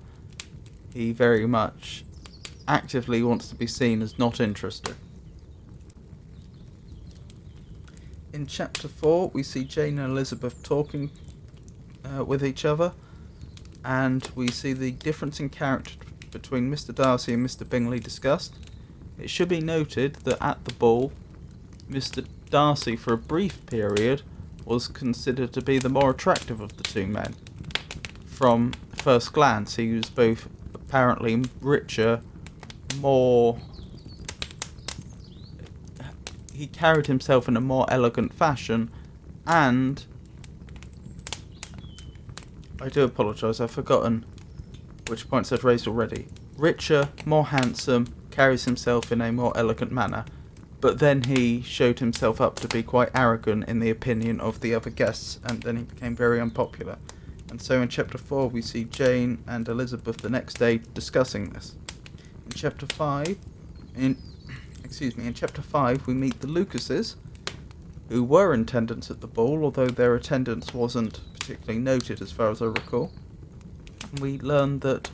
He very much actively wants to be seen as not interested. In chapter 4, we see Jane and Elizabeth talking with each other, and we see the difference in character between Mr. Darcy and Mr. Bingley discussed. It should be noted that at the ball, Mr. Darcy, for a brief period, was considered to be the more attractive of the two men. From first glance, he was both apparently richer, he carried himself in a more elegant fashion, and I do apologise, I've forgotten which points I'd raised already. Richer, more handsome, carries himself in a more elegant manner, but then he showed himself up to be quite arrogant in the opinion of the other guests, and then he became very unpopular. And so in chapter 4 we see Jane and Elizabeth the next day discussing this. In chapter 5 we meet the Lucases, who were in attendance at the ball, although their attendance wasn't particularly noted as far as I recall. We learn that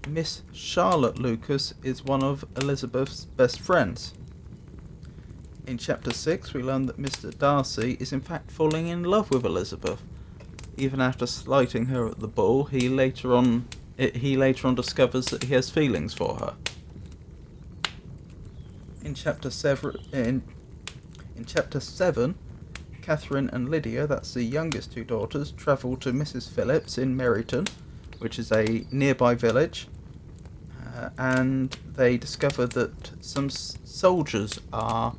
Miss Charlotte Lucas is one of Elizabeth's best friends. In chapter 6 we learn that Mr. Darcy is in fact falling in love with Elizabeth. Even after slighting her at the ball, he later on discovers that he has feelings for her. In chapter 7, Catherine and Lydia, that's the youngest two daughters, travel to Mrs. Phillips in Meryton, which is a nearby village, and they discover that some soldiers are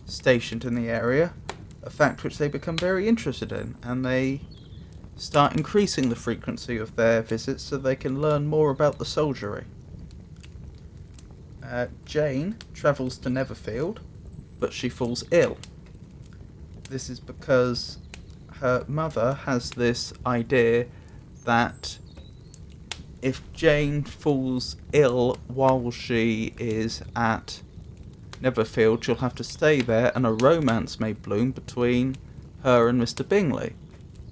stationed in the area, a fact which they become very interested in, and they start increasing the frequency of their visits so they can learn more about the soldiery. Jane travels to Netherfield, but she falls ill. This is because her mother has this idea that if Jane falls ill while she is at Netherfield, she'll have to stay there and a romance may bloom between her and Mr. Bingley,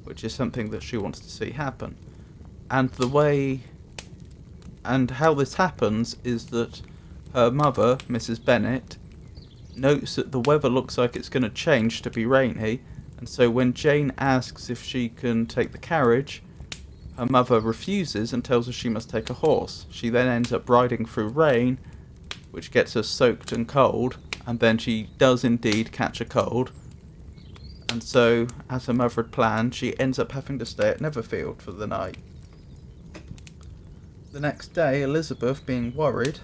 which is something that she wants to see happen. And how this happens is that her mother, Mrs. Bennet, notes that the weather looks like it's going to change to be rainy, and so when Jane asks if she can take the carriage, her mother refuses and tells her she must take a horse. She then ends up riding through rain, which gets her soaked and cold, and then she does indeed catch a cold. And so, as her mother had planned, she ends up having to stay at Netherfield for the night. The next day, Elizabeth, being worried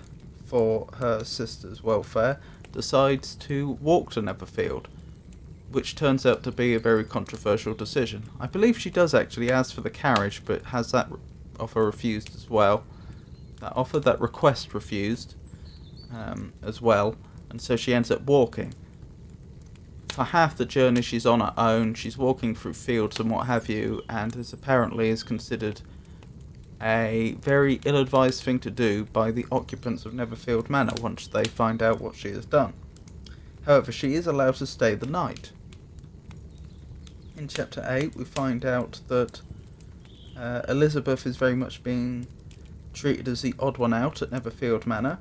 for her sister's welfare, decides to walk to Netherfield, which turns out to be a very controversial decision. I believe she does actually ask for the carriage, but has that offer refused as well. That request refused as well, and so she ends up walking. for half the journey she's on her own, she's walking through fields and what have you, and this apparently is considered a very ill-advised thing to do by the occupants of Netherfield Manor once they find out what she has done. However, she is allowed to stay the night. In Chapter 8, we find out that Elizabeth is very much being treated as the odd one out at Netherfield Manor,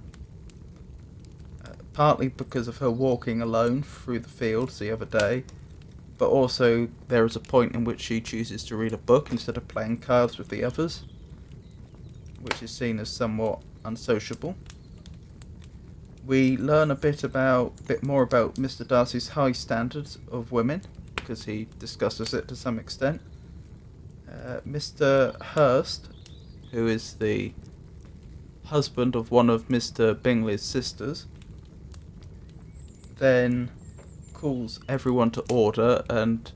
partly because of her walking alone through the fields the other day, but also there is a point in which she chooses to read a book instead of playing cards with the others, which is seen as somewhat unsociable. We learn a bit more about Mr. Darcy's high standards of women, because he discusses it to some extent. Mr. Hurst, who is the husband of one of Mr. Bingley's sisters, then calls everyone to order, and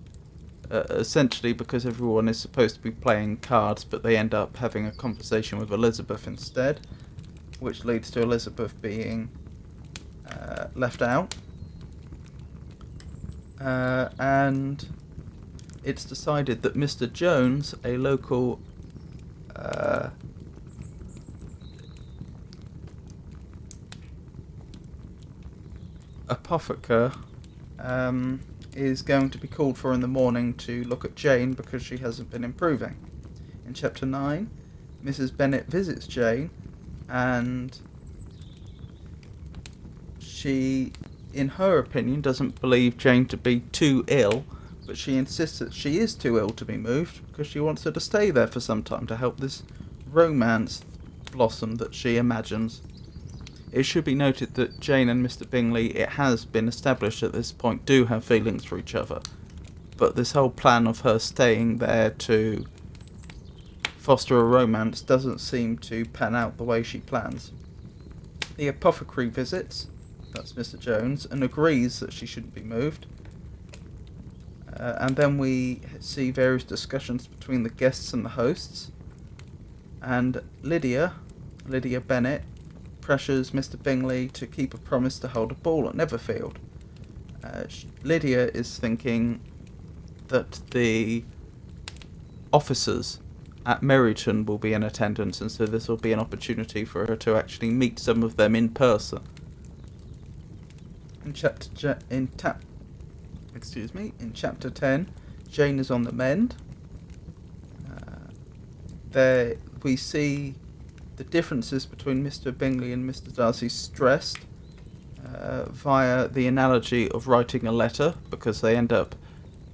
essentially because everyone is supposed to be playing cards, but they end up having a conversation with Elizabeth instead, which leads to Elizabeth being left out. And it's decided that Mr. Jones, a local apotheker, is going to be called for in the morning to look at Jane because she hasn't been improving. In Chapter 9, Mrs. Bennet visits Jane, and she, in her opinion, doesn't believe Jane to be too ill, but she insists that she is too ill to be moved because she wants her to stay there for some time to help this romance blossom that she imagines. It should be noted that Jane and Mr. Bingley, it has been established at this point, do have feelings for each other, but this whole plan of her staying there to foster a romance doesn't seem to pan out the way she plans. The apothecary visits, that's Mr. Jones, and agrees that she shouldn't be moved. And then we see various discussions between the guests and the hosts. And Lydia Bennet, pressures Mr. Bingley to keep a promise to hold a ball at Netherfield. Lydia is thinking that the officers at Meryton will be in attendance, and so this will be an opportunity for her to actually meet some of them in person. In Chapter 10, Jane is on the mend. There we see the differences between Mr. Bingley and Mr. Darcy stressed via the analogy of writing a letter, because they end up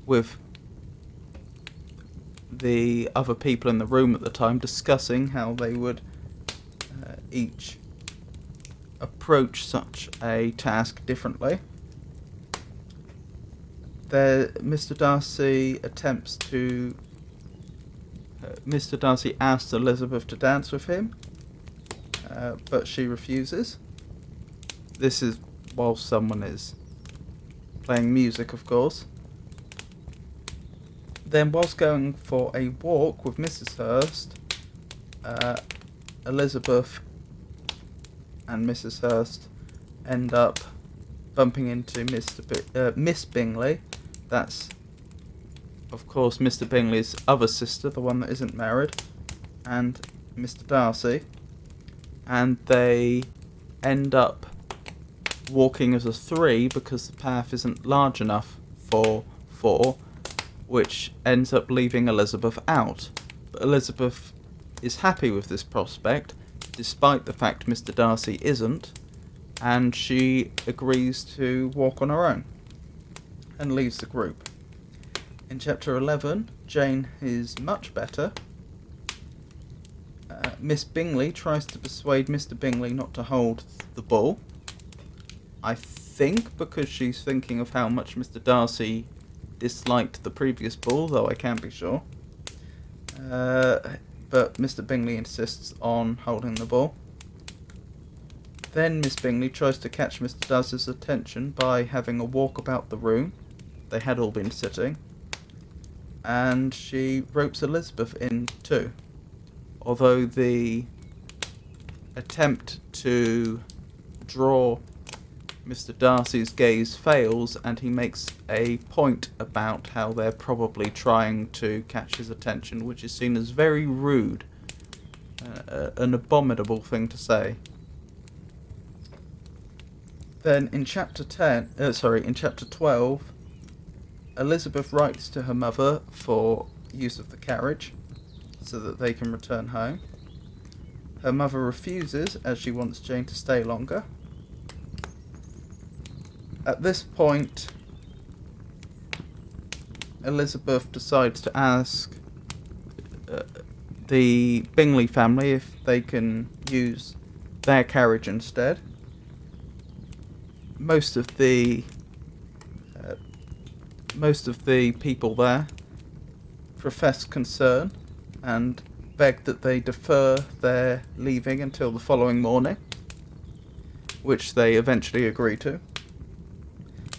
with the other people in the room at the time discussing how they would each approach such a task differently. Mr. Darcy asks Elizabeth to dance with him, but she refuses. This is while someone is playing music, of course. Then, whilst going for a walk with Mrs. Hurst, Elizabeth and Mrs. Hurst end up bumping into Miss Bingley. That's, of course, Mr. Bingley's other sister, the one that isn't married, and Mr. Darcy. And they end up walking as a three because the path isn't large enough for four, which ends up leaving Elizabeth out. But Elizabeth is happy with this prospect, despite the fact Mr. Darcy isn't, and she agrees to walk on her own and leaves the group. In Chapter 11, Jane is much better. Miss Bingley tries to persuade Mr. Bingley not to hold the ball. I think because she's thinking of how much Mr. Darcy disliked the previous ball, though I can't be sure. But Mr. Bingley insists on holding the ball. Then Miss Bingley tries to catch Mr. Darcy's attention by having a walk about the room. They had all been sitting. And she ropes Elizabeth in too. Although the attempt to draw Mr. Darcy's gaze fails, and he makes a point about how they're probably trying to catch his attention, which is seen as very rude, an abominable thing to say. Then in chapter 12, Elizabeth writes to her mother for use of the carriage so that they can return home. Her mother refuses, as she wants Jane to stay longer. At this point, Elizabeth decides to ask the Bingley family if they can use their carriage instead. Most of the people there profess concern and beg that they defer their leaving until the following morning, which they eventually agree to.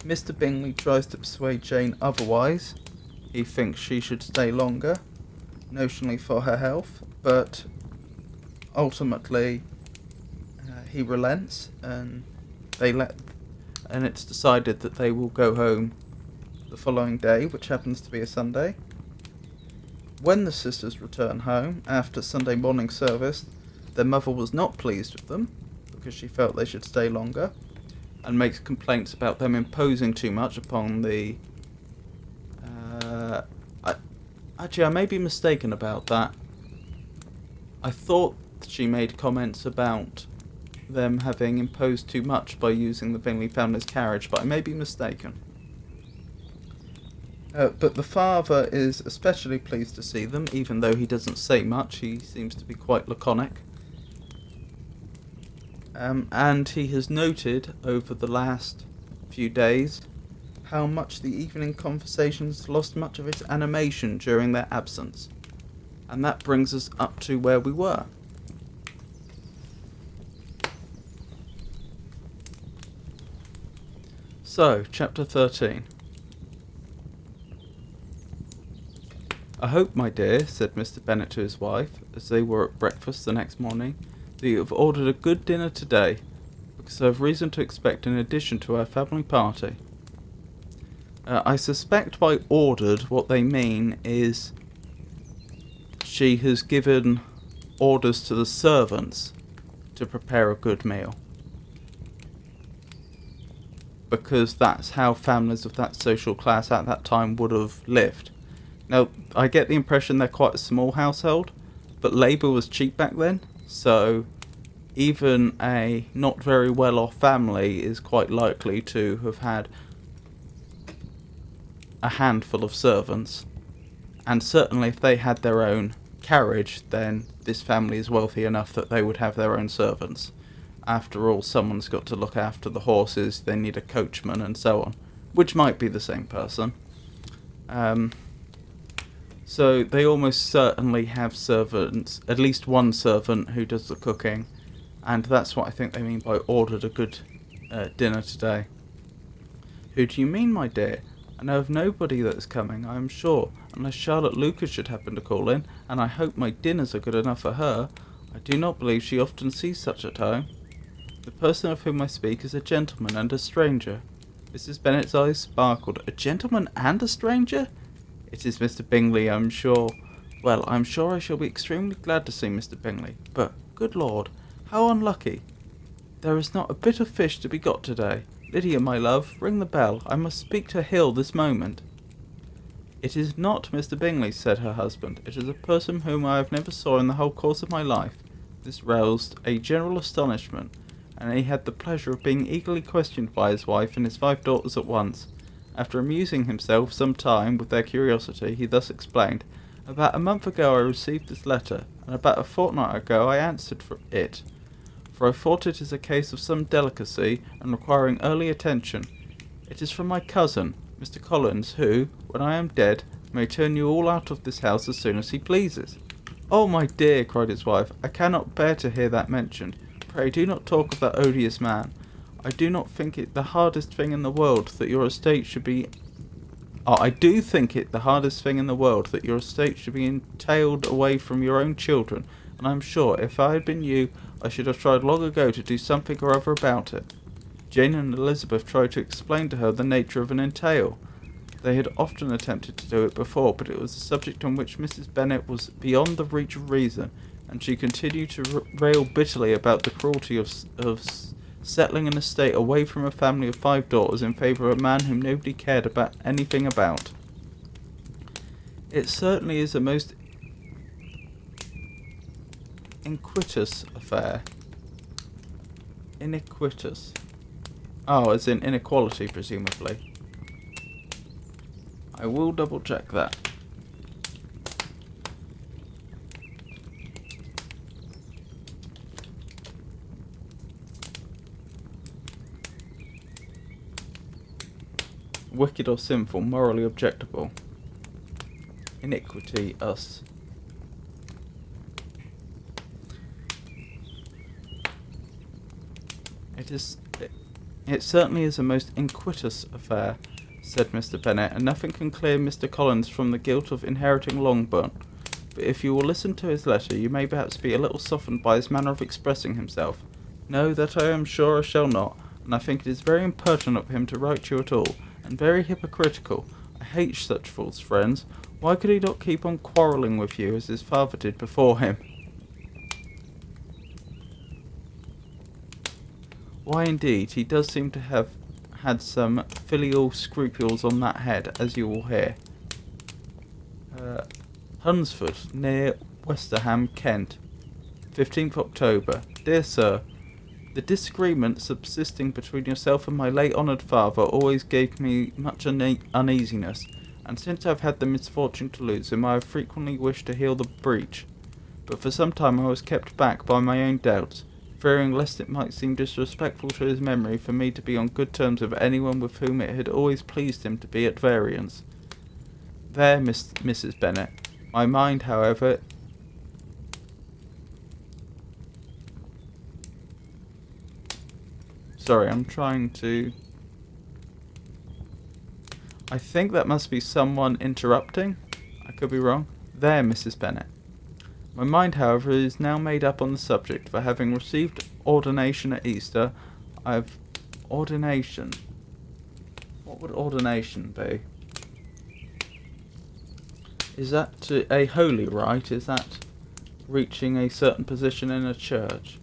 Mr. Bingley tries to persuade Jane otherwise. He thinks she should stay longer, notionally for her health, but ultimately he relents, and it's decided that they will go home the following day, which happens to be a Sunday. When the sisters return home after Sunday morning service, their mother was not pleased with them because she felt they should stay longer, and makes complaints about them imposing too much upon the... I may be mistaken about that. I thought she made comments about them having imposed too much by using the Bingley family's carriage, but I may be mistaken. But the father is especially pleased to see them, even though he doesn't say much. He seems to be quite laconic. And he has noted over the last few days how much the evening conversations lost much of its animation during their absence. And that brings us up to where we were. So, chapter 13. "I hope, my dear," said Mr. Bennet to his wife, as they were at breakfast the next morning, "that you have ordered a good dinner today, because I have reason to expect an addition to our family party." I suspect by ordered what they mean is she has given orders to the servants to prepare a good meal, because that's how families of that social class at that time would have lived. Now, I get the impression they're quite a small household, but labour was cheap back then, so even a not very well-off family is quite likely to have had a handful of servants. And certainly if they had their own carriage, then this family is wealthy enough that they would have their own servants. After all, someone's got to look after the horses, they need a coachman and so on, which might be the same person. So they almost certainly have servants, at least one servant who does the cooking, and that's what I think they mean by ordered a good dinner today. "Who do you mean, my dear? I know of nobody that is coming, I am sure, unless Charlotte Lucas should happen to call in, and I hope my dinners are good enough for her. I do not believe she often sees such at home. The person of whom I speak is a gentleman and a stranger." Mrs. Bennet's eyes sparkled. "A gentleman and a stranger? It is Mr. Bingley, I'm sure. Well, I'm sure I shall be extremely glad to see Mr. Bingley, but, good Lord, how unlucky. There is not a bit of fish to be got today. Lydia, my love, ring the bell. I must speak to Hill this moment." "It is not Mr. Bingley," said her husband. "It is a person whom I have never saw in the whole course of my life." This roused a general astonishment, and he had the pleasure of being eagerly questioned by his wife and his 5 daughters at once. After amusing himself some time with their curiosity, he thus explained: "About a month ago I received this letter, and about a fortnight ago I answered for it, for I thought it is a case of some delicacy and requiring early attention. It is from my cousin, Mr. Collins, who, when I am dead, may turn you all out of this house as soon as he pleases." "Oh, my dear," cried his wife, "I cannot bear to hear that mentioned. Pray do not talk of that odious man. I do not think it the hardest thing in the world that your estate should be... I do think it the hardest thing in the world that your estate should be entailed away from your own children, and I am sure, if I had been you, I should have tried long ago to do something or other about it." Jane and Elizabeth tried to explain to her the nature of an entail. They had often attempted to do it before, but it was a subject on which Mrs. Bennet was beyond the reach of reason, and she continued to rail bitterly about the cruelty of settling an estate away from a family of 5 daughters in favour of a man whom nobody cared about anything about. It certainly is a most iniquitous affair. Iniquitous. Oh, as in inequality, presumably. I will double check that. Wicked or sinful, morally objectable. Iniquity, us. It certainly is a most iniquitous affair, said Mr. Bennet, and nothing can clear Mr. Collins from the guilt of inheriting Longbourn. But if you will listen to his letter, you may perhaps be a little softened by his manner of expressing himself. No, that I am sure I shall not, and I think it is very impertinent of him to write to you at all, and very hypocritical. I hate such false friends. Why could he not keep on quarrelling with you as his father did before him? Why, indeed, he does seem to have had some filial scruples on that head, as you will hear. Hunsford, near Westerham, Kent, 15th October. Dear Sir, the disagreement subsisting between yourself and my late honoured father always gave me much uneasiness, and since I have had the misfortune to lose him, I have frequently wished to heal the breach. But for some time I was kept back by my own doubts, fearing lest it might seem disrespectful to his memory for me to be on good terms with anyone with whom it had always pleased him to be at variance. There, Mrs. Bennet. My mind, however, sorry, I'm trying to... I think that must be someone interrupting. I could be wrong. There, Mrs. Bennet. My mind, however, is now made up on the subject, for having received ordination at Easter, I've... Ordination. What would ordination be? Is that a holy rite? Is that reaching a certain position in a church?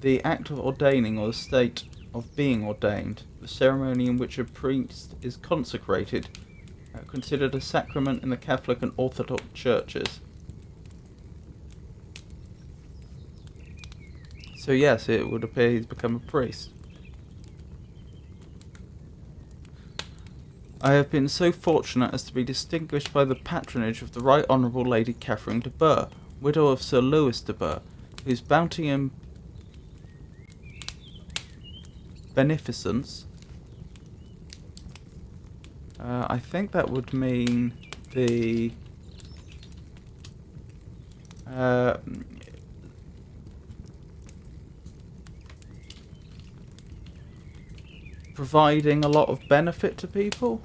The act of ordaining, or the state of being ordained, the ceremony in which a priest is consecrated, considered a sacrament in the Catholic and Orthodox churches. So yes, it would appear he's become a priest. I have been so fortunate as to be distinguished by the patronage of the Right Honourable Lady Catherine de Bourgh, widow of Sir Lewis de Bourgh, whose bounty and beneficence, I think that would mean the providing a lot of benefit to people.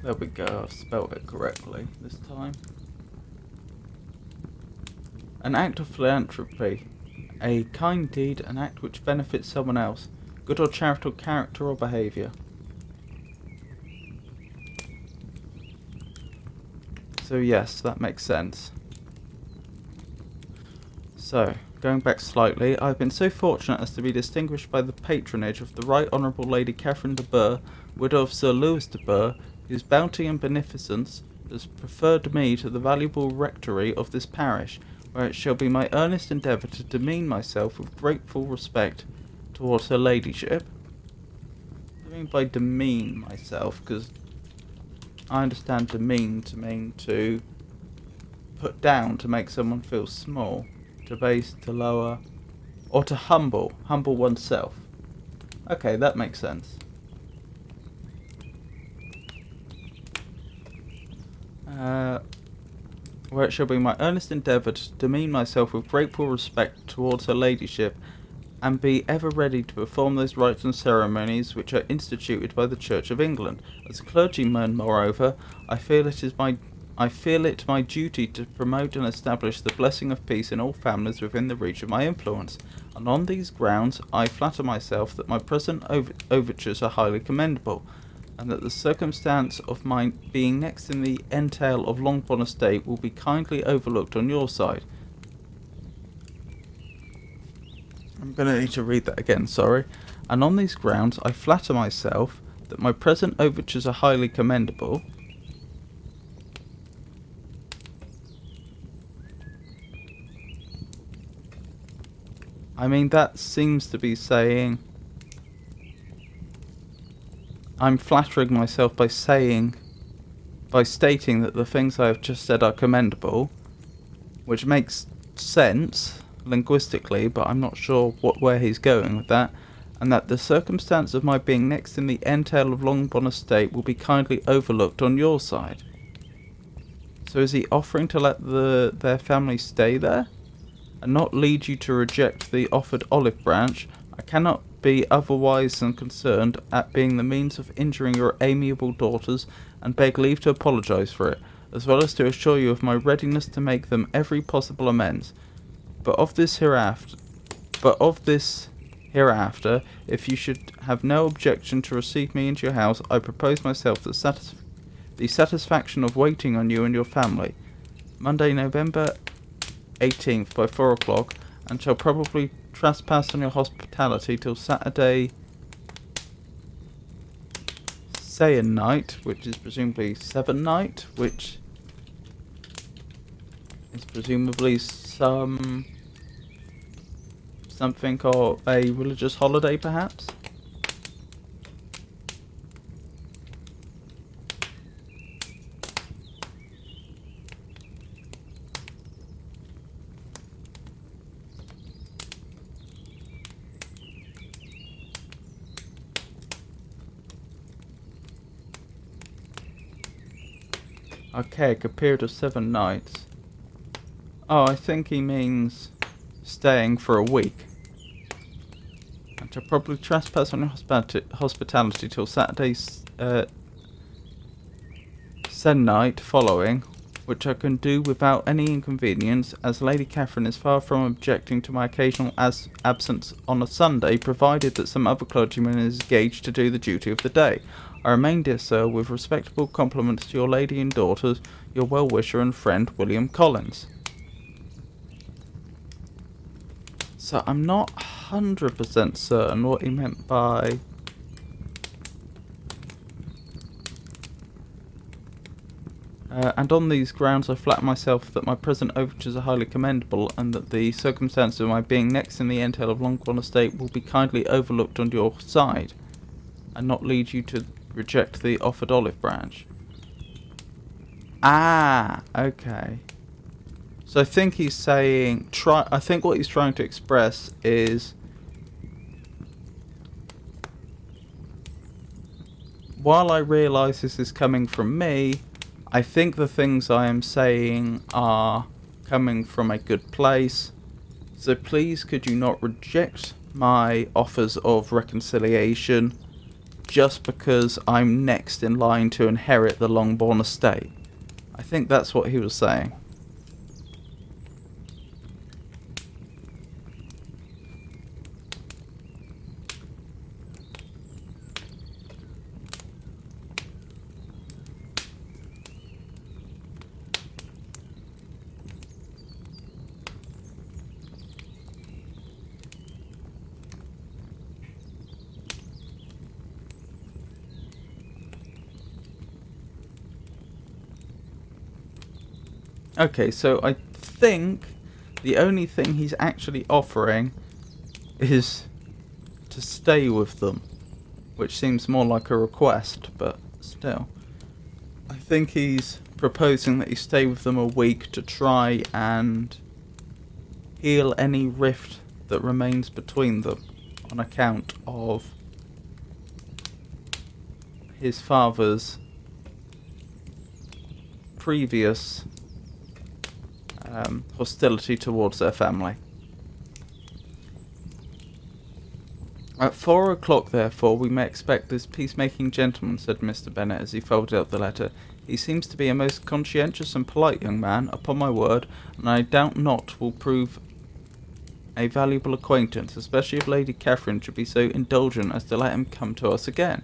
There we go, I've spelt it correctly this time. An act of philanthropy. A kind deed, an act which benefits someone else. Good or charitable character or behaviour. So yes, that makes sense. So, going back slightly, I've been so fortunate as to be distinguished by the patronage of the Right Honourable Lady Catherine de Bourgh, widow of Sir Lewis de Bourgh, whose bounty and beneficence has preferred me to the valuable rectory of this parish, where it shall be my earnest endeavour to demean myself with grateful respect towards her ladyship. What do I mean by demean myself? Because I understand demean to mean to put down, to make someone feel small, to base, to lower, or to humble oneself. Okay, that makes sense. where it shall be my earnest endeavour to demean myself with grateful respect towards her ladyship, and be ever ready to perform those rites and ceremonies which are instituted by the Church of England. As a clergyman, moreover, I feel it my duty to promote and establish the blessing of peace in all families within the reach of my influence, and on these grounds I flatter myself that my present overtures are highly commendable, and that the circumstance of my being next in the entail of Longbourn estate will be kindly overlooked on your side. I'm going to need to read that again, sorry. And on these grounds I flatter myself that my present overtures are highly commendable, I mean, that seems to be saying I'm flattering myself by stating that the things I have just said are commendable, which makes sense linguistically, but I'm not sure where he's going with that, and that the circumstance of my being next in the entail of Longbourn estate will be kindly overlooked on your side. So is he offering to let their family stay there, and not lead you to reject the offered olive branch? I cannot be otherwise than concerned at being the means of injuring your amiable daughters, and beg leave to apologise for it, as well as to assure you of my readiness to make them every possible amends. But of this hereafter, if you should have no objection to receive me into your house, I propose myself the satisfaction of waiting on you and your family, Monday, November 18th by 4 o'clock, and shall probably trespass on your hospitality till Saturday Sayan night, which is presumably Seven night, which is presumably something of a religious holiday, perhaps. Okay, a period of 7 nights. Oh, I think he means staying for a week. And to probably trespass on your hospitality till Saturday's night following, which I can do without any inconvenience, as Lady Catherine is far from objecting to my occasional absence on a Sunday, provided that some other clergyman is engaged to do the duty of the day. I remain, dear sir, with respectable compliments to your lady and daughters, your well-wisher and friend, William Collins. So I'm not 100% certain what he meant by and on these grounds I flatter myself that my present overtures are highly commendable, and that the circumstance of my being next in the entail of Longbourn estate will be kindly overlooked on your side, and not lead you to reject the offered olive branch. Ah, okay. So I think he's saying, I think what he's trying to express is, while I realise this is coming from me, I think the things I am saying are coming from a good place. So please could you not reject my offers of reconciliation just because I'm next in line to inherit the Longbourn estate. I think that's what he was saying. Okay, so I think the only thing he's actually offering is to stay with them, which seems more like a request, but still. I think he's proposing that he stay with them a week to try and heal any rift that remains between them on account of his father's previous hostility towards their family. At 4 o'clock, therefore, we may expect this peacemaking gentleman, said Mr. Bennet as he folded up the letter. He seems to be a most conscientious and polite young man, upon my word, and I doubt not will prove a valuable acquaintance, especially if Lady Catherine should be so indulgent as to let him come to us again.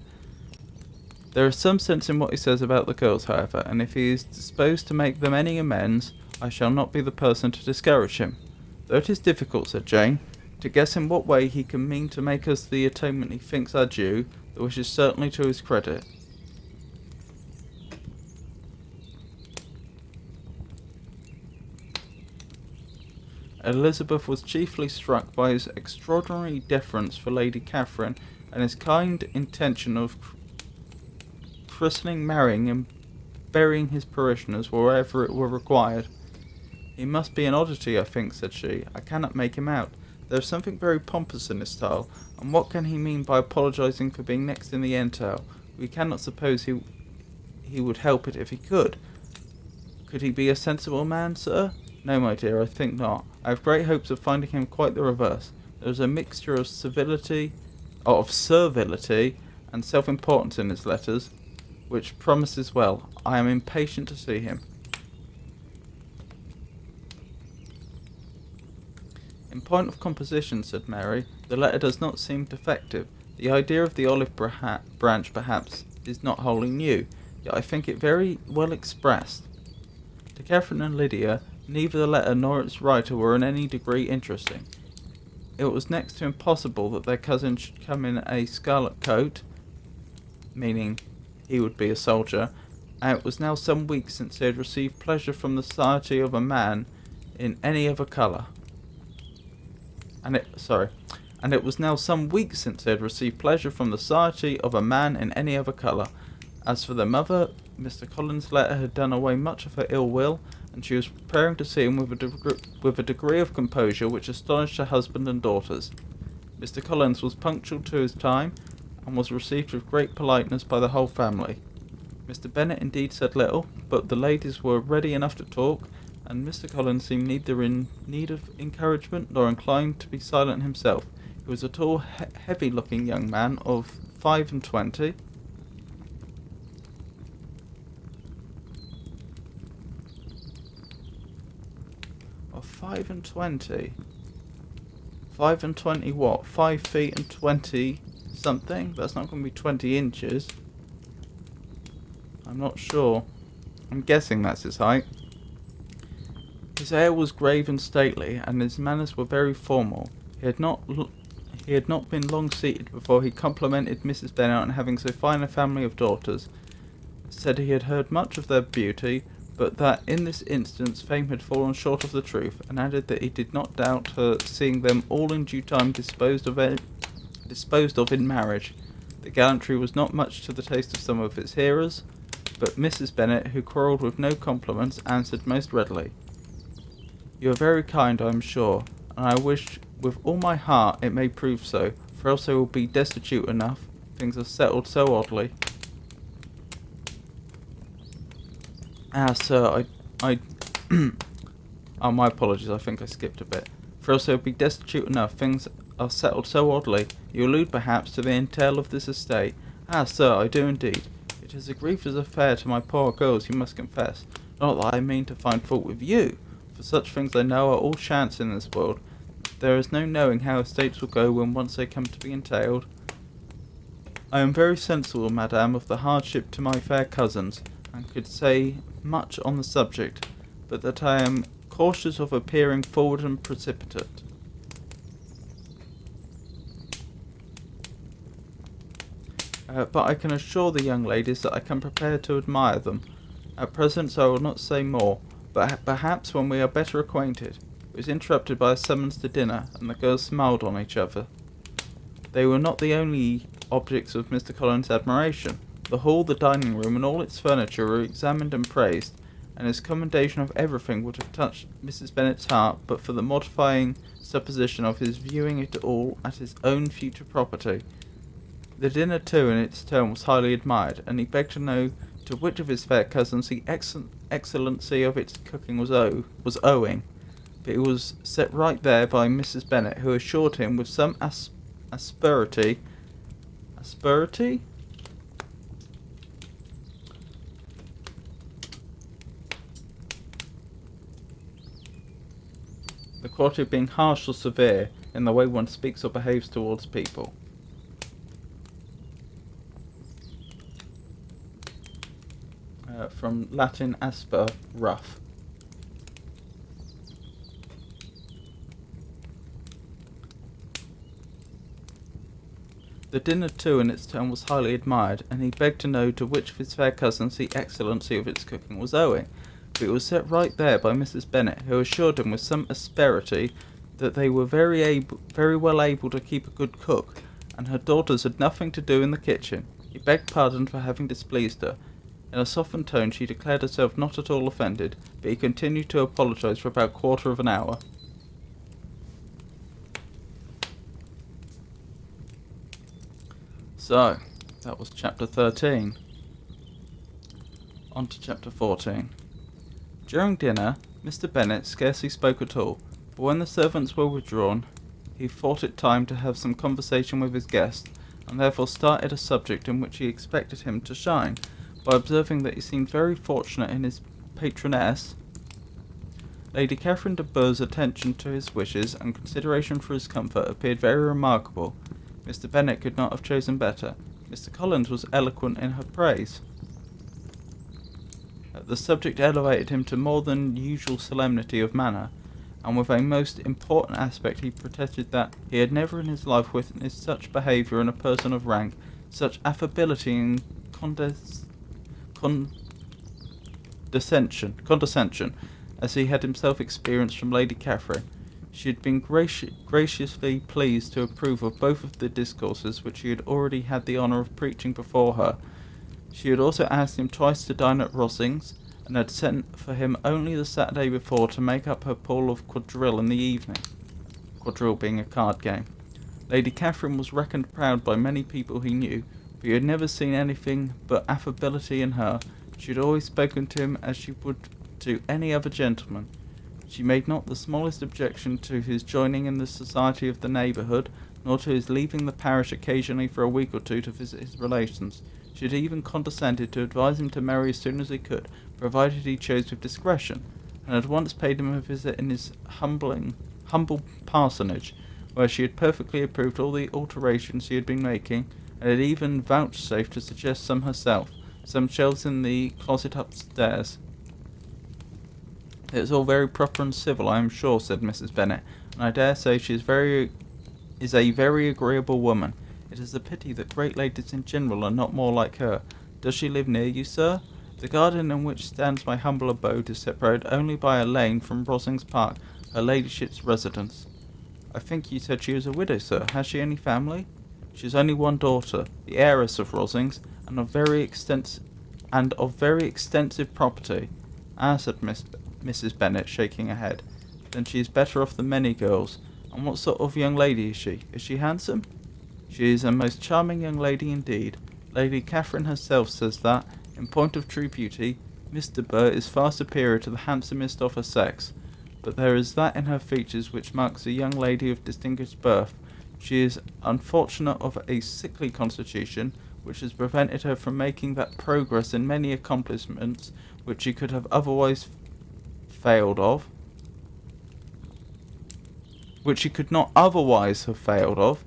There is some sense in what he says about the girls, however, and if he is disposed to make them any amends, I shall not be the person to discourage him. Though it is difficult, said Jane, to guess in what way he can mean to make us the atonement he thinks our due, the which is certainly to his credit. Elizabeth was chiefly struck by his extraordinary deference for Lady Catherine, and his kind intention of christening, marrying, and burying his parishioners wherever it were required. He must be an oddity, I think, said she. I cannot make him out. There is something very pompous in his style, and what can he mean by apologising for being next in the entail? We cannot suppose he would help it if he could. Could he be a sensible man, sir? No, my dear, I think not. I have great hopes of finding him quite the reverse. There is a mixture of servility and self-importance in his letters, which promises well. I am impatient to see him. In point of composition, said Mary, the letter does not seem defective. The idea of the olive branch, perhaps, is not wholly new, yet I think it very well expressed. To Catherine and Lydia, neither the letter nor its writer were in any degree interesting. It was next to impossible that their cousin should come in a scarlet coat, meaning he would be a soldier, and it was now some weeks since they had received pleasure from the society of a man in any other colour. And it was now some weeks since they had received pleasure from the society of a man in any other colour. As for their mother, Mr. Collins' letter had done away much of her ill will, and she was preparing to see him with a degree of composure which astonished her husband and daughters. Mr. Collins was punctual to his time, and was received with great politeness by the whole family. Mr. Bennet indeed said little, but the ladies were ready enough to talk, and Mr. Collins seemed neither in need of encouragement nor inclined to be silent himself. He was a tall, heavy-looking young man of 25. Of 25? 25 what? 5 feet and 20 something? That's not going to be 20 inches. I'm not sure. I'm guessing that's his height. His air was grave and stately, and his manners were very formal. He had not been long seated before he complimented Mrs. Bennet on having so fine a family of daughters, said he had heard much of their beauty, but that in this instance fame had fallen short of the truth, and added that he did not doubt her seeing them all in due time disposed of in marriage. The gallantry was not much to the taste of some of his hearers, but Mrs. Bennet, who quarrelled with no compliments, answered most readily. You are very kind, I am sure, and I wish with all my heart it may prove so, for else I will be destitute enough. Things are settled so oddly. Ah, sir, I oh, my apologies, I think I skipped a bit. For else I will be destitute enough. Things are settled so oddly. You allude, perhaps, to the entail of this estate. Ah, sir, I do indeed. It is a grievous affair to my poor girls, you must confess. Not that I mean to find fault with you, for such things I know are all chance in this world. There is no knowing how estates will go when once they come to be entailed. I am very sensible, madam, of the hardship to my fair cousins, and could say much on the subject, but that I am cautious of appearing forward and precipitate. But I can assure the young ladies that I can prepare to admire them. At present I will not say more, but perhaps when we are better acquainted. It was interrupted by a summons to dinner, and the girls smiled on each other. They were not the only objects of Mr. Collins' admiration. The hall, the dining room, and all its furniture were examined and praised, and his commendation of everything would have touched Mrs. Bennet's heart but for the mortifying supposition of his viewing it all as his own future property. The dinner, too, in its turn was highly admired, and he begged to know to to which of his fair cousins the excellency of its cooking was owing, but it was set right there by Mrs. Bennet, who assured him with some asperity. The quality of being harsh or severe in the way one speaks or behaves towards people. From Latin asper, rough. The dinner too in its turn was highly admired, and he begged to know to which of his fair cousins the excellency of its cooking was owing, but it was set right there by Mrs. Bennet, who assured him with some asperity that they were very well able to keep a good cook, and her daughters had nothing to do in the kitchen. He begged pardon for having displeased her. In a softened tone she declared herself not at all offended, but he continued to apologise for about a quarter of an hour. So, that was chapter 13. On to chapter 14. During dinner, Mr. Bennet scarcely spoke at all, but when the servants were withdrawn, he thought it time to have some conversation with his guest, and therefore started a subject in which he expected him to shine, by observing that he seemed very fortunate in his patroness. Lady Catherine de Bourgh's attention to his wishes and consideration for his comfort appeared very remarkable. Mr. Bennet could not have chosen better. Mr. Collins was eloquent in her praise. The subject elevated him to more than usual solemnity of manner, and with a most important aspect he protested that he had never in his life witnessed such behaviour in a person of rank, such affability and condescension as he had himself experienced from Lady Catherine. She had been graciously pleased to approve of both of the discourses which he had already had the honour of preaching before her. She had also asked him twice to dine at Rosings, and had sent for him only the Saturday before to make up her pool of quadrille in the evening. Quadrille being a card game. Lady Catherine was reckoned proud by many people he knew, but he had never seen anything but affability in her. She had always spoken to him as she would to any other gentleman. She made not the smallest objection to his joining in the society of the neighbourhood, nor to his leaving the parish occasionally for a week or two to visit his relations. She had even condescended to advise him to marry as soon as he could, provided he chose with discretion, and had once paid him a visit in his humble parsonage, where she had perfectly approved all the alterations he had been making, and had even vouchsafed to suggest some herself, some shelves in the closet upstairs. "It is all very proper and civil, I am sure," said Mrs. Bennet, "and I dare say she is a very agreeable woman. It is a pity that great ladies in general are not more like her. Does she live near you, sir? The garden in which stands my humble abode is separated only by a lane from Rosings Park, her ladyship's residence." "I think you said she was a widow, sir. Has she any family?" "She has only one daughter, the heiress of Rosings, and of very extensive property." "Ah," said Mrs. Bennet, shaking her head, "then she is better off than many girls. And what sort of young lady is she? Is she handsome?" "She is a most charming young lady indeed. Lady Catherine herself says that, in point of true beauty, Miss de Bourgh is far superior to the handsomest of her sex. But there is that in her features which marks a young lady of distinguished birth. She is unfortunate of a sickly constitution, which has prevented her from making that progress in many accomplishments which she could have otherwise failed of. Which she could not otherwise have failed of.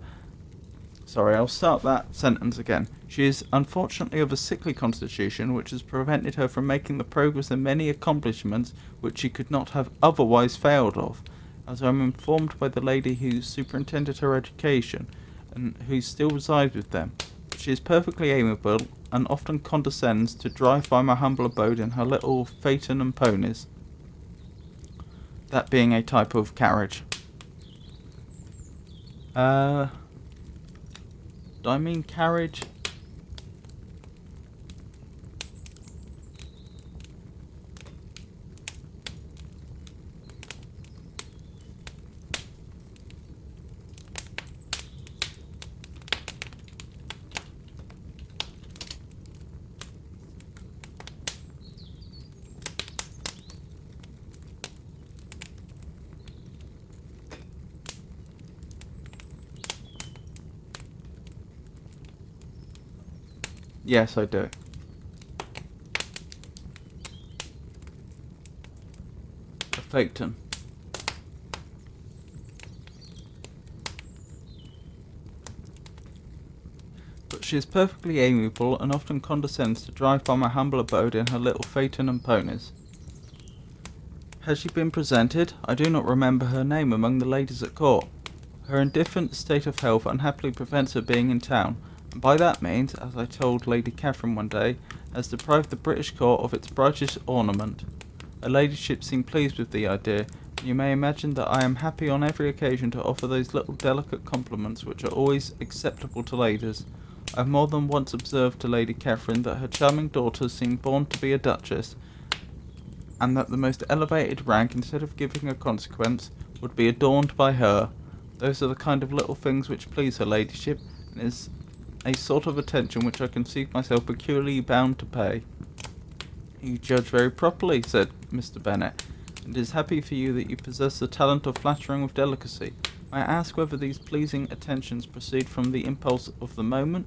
Sorry, I'll start that sentence again. She is unfortunately of a sickly constitution, which has prevented her from making the progress in many accomplishments which she could not have otherwise failed of, as I am informed by the lady who superintended her education, and who still resides with them. She is perfectly amiable, and often condescends to drive by my humble abode in her little phaeton and ponies, that being a type of carriage. Do I mean carriage? Yes, I do. A phaeton. But she is perfectly amiable and often condescends to drive by my humble abode in her little phaeton and ponies. Has she been presented? I do not remember her name among the ladies at court. Her indifferent state of health unhappily prevents her being in town, and by that means, as I told Lady Catherine one day, has deprived the British court of its brightest ornament. Her ladyship seemed pleased with the idea, and you may imagine that I am happy on every occasion to offer those little delicate compliments which are always acceptable to ladies. I have more than once observed to Lady Catherine that her charming daughter seemed born to be a duchess, and that the most elevated rank, instead of giving a consequence, would be adorned by her. Those are the kind of little things which please her ladyship, and is a sort of attention which I conceive myself peculiarly bound to pay. You judge very properly, said Mr. Bennet, and it is happy for you that you possess the talent of flattering with delicacy. May I ask whether these pleasing attentions proceed from the impulse of the moment,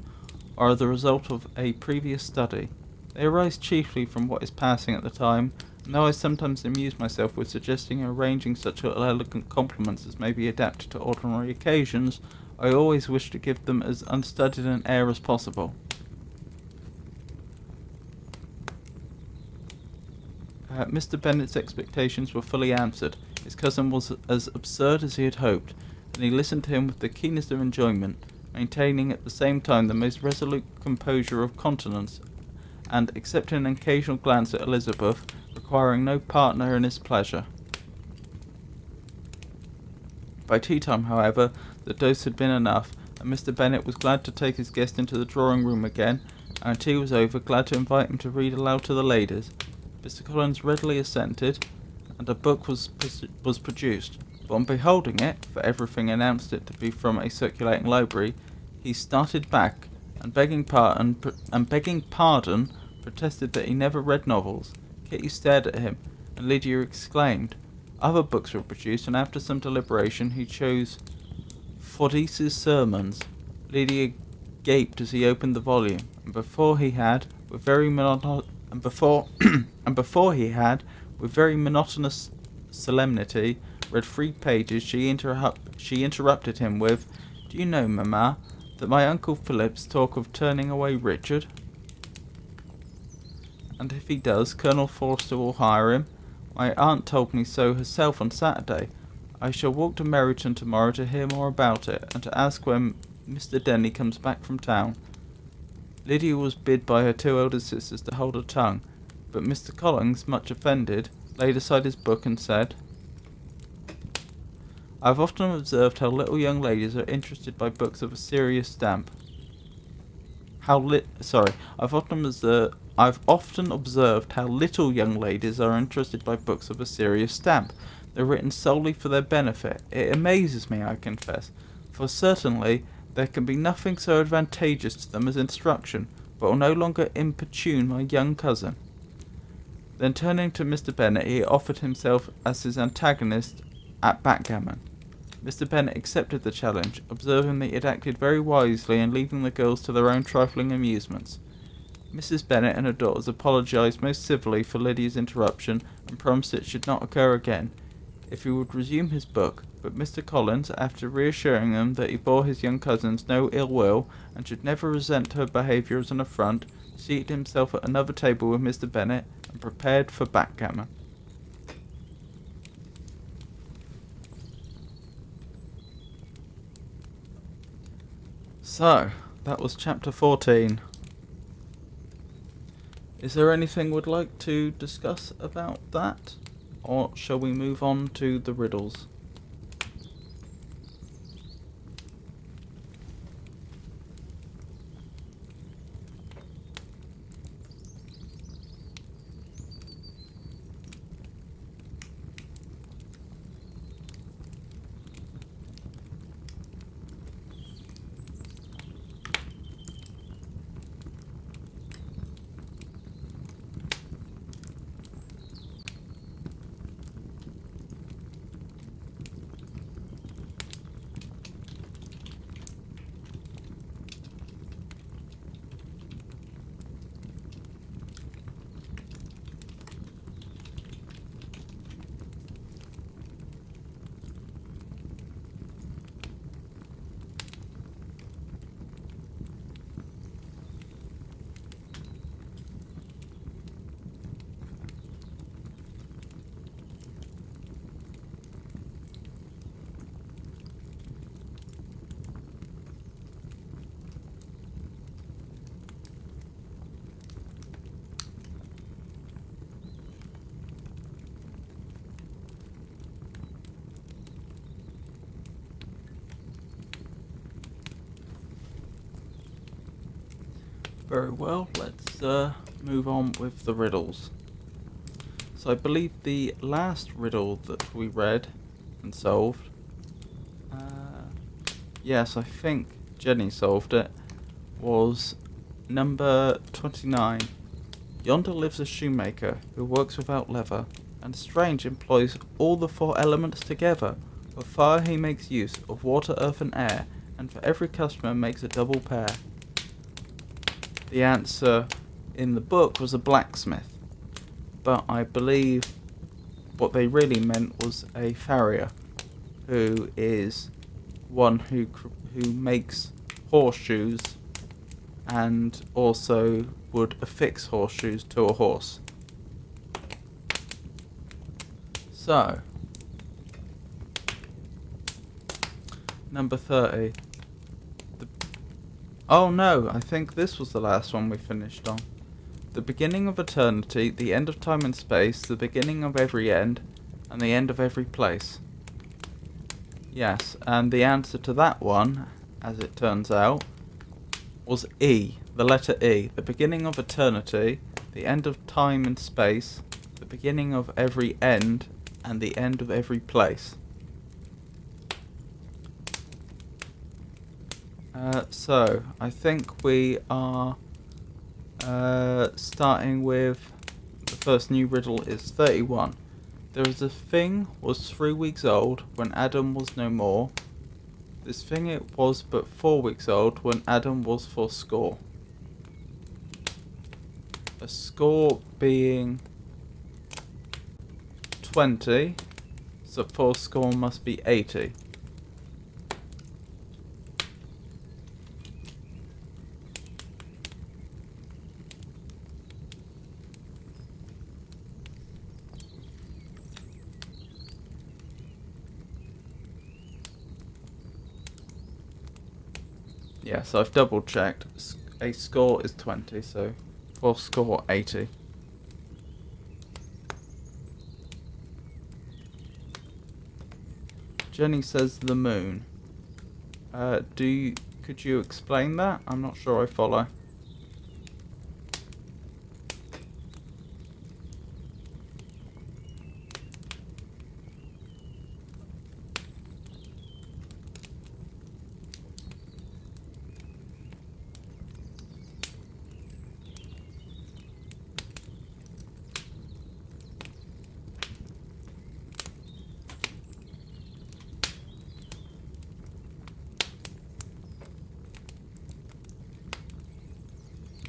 or are the result of a previous study? They arise chiefly from what is passing at the time, and though I sometimes amuse myself with suggesting and arranging such elegant compliments as may be adapted to ordinary occasions, I always wish to give them as unstudied an air as possible. Mr. Bennet's expectations were fully answered. His cousin was as absurd as he had hoped, and he listened to him with the keenest of enjoyment, maintaining at the same time the most resolute composure of countenance, and, excepting an occasional glance at Elizabeth, requiring no partner in his pleasure. By tea-time, however, the dose had been enough, and Mr. Bennet was glad to take his guest into the drawing-room again, and when tea was over, glad to invite him to read aloud to the ladies. Mr. Collins readily assented, and a book was produced, but on beholding it, for everything announced it to be from a circulating library, he started back, and begging pardon, protested that he never read novels. Kitty stared at him, and Lydia exclaimed. Other books were produced, and after some deliberation he chose Fordyce's Sermons. Lydia gaped as he opened the volume, and before he had, with very monotonous solemnity, read 3 pages, she interrupted him with, "Do you know, Mamma, that my Uncle Phillips talk of turning away Richard? And if he does, Colonel Forster will hire him. My aunt told me so herself on Saturday. I shall walk to Meryton tomorrow to hear more about it, and to ask when Mr. Denny comes back from town." Lydia was bid by her 2 elder sisters to hold her tongue, but Mr. Collins, much offended, laid aside his book and said, "I have often observed how little young ladies are interested by books of a serious stamp. I've often observed how little young ladies are interested by books of a serious stamp. They're written solely for their benefit. It amazes me, I confess, for certainly there can be nothing so advantageous to them as instruction, but will no longer importune my young cousin." Then turning to Mr. Bennet, he offered himself as his antagonist at backgammon. Mr. Bennet accepted the challenge, observing that he had acted very wisely in leaving the girls to their own trifling amusements. Mrs. Bennet and her daughters apologized most civilly for Lydia's interruption, and promised it should not occur again, if he would resume his book, but Mr. Collins, after reassuring them that he bore his young cousins no ill will, and should never resent her behaviour as an affront, seated himself at another table with Mr. Bennet, and prepared for backgammon. So, that was chapter 14. Is there anything we'd like to discuss about that? Or shall we move on to the riddles? Very well, let's move on with the riddles. So I believe the last riddle that we read and solved, yes, I think Jenny solved it, was number 29. Yonder lives a shoemaker who works without leather, and strange employs all the 4 elements together. For fire he makes use of water, earth and air, and for every customer makes a double pair. The answer in the book was a blacksmith, but I believe what they really meant was a farrier, who is one who makes horseshoes and also would affix horseshoes to a horse. So, number 30. Oh no, I think this was the last one we finished on. The beginning of eternity, the end of time and space, the beginning of every end, and the end of every place. Yes, and the answer to that one, as it turns out, was E, the letter E. The beginning of eternity, the end of time and space, the beginning of every end, and the end of every place. So, I think we are starting with the first new riddle is 31. There is a thing was 3 weeks old when Adam was no more. This thing it was but 4 weeks old when Adam was fourscore. A score being 20, so fourscore must be 80. Yes, I've double checked. A score is 20, so fourscore 80. Jenny says the moon. Could you explain that? I'm not sure I follow.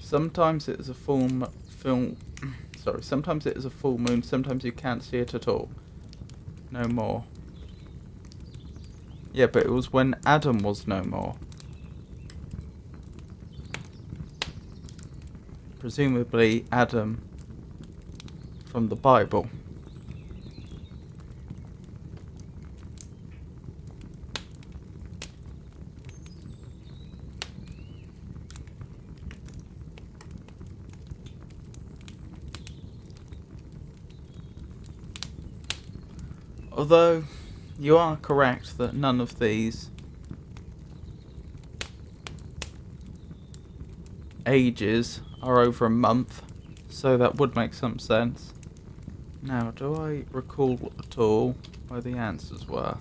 Sometimes it is a sometimes it is a full moon, sometimes you can't see it at all. No more. Yeah, but it was when Adam was no more. Presumably Adam from the Bible. Although, you are correct that none of these ages are over a month, so that would make some sense. Now, do I recall at all where the answers were?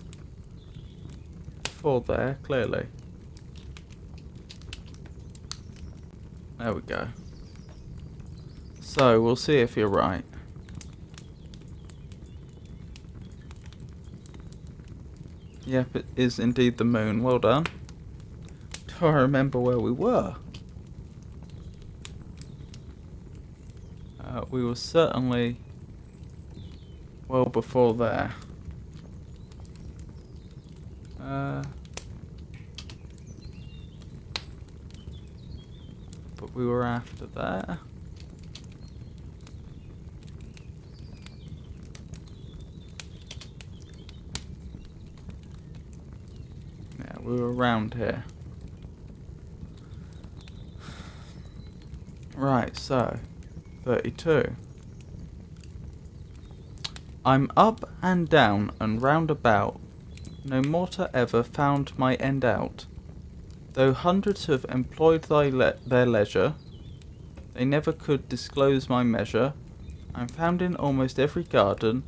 4 there, clearly. There we go. So, we'll see if you're right. Yep, it is indeed the moon. Well done. Do I remember where we were? We were certainly well before there. But we were after that. We were around here. Right, so 32. I'm up and down and round about, no mortar ever found my end out. Though hundreds have employed their leisure, They never could disclose my measure. I'm found in almost every garden,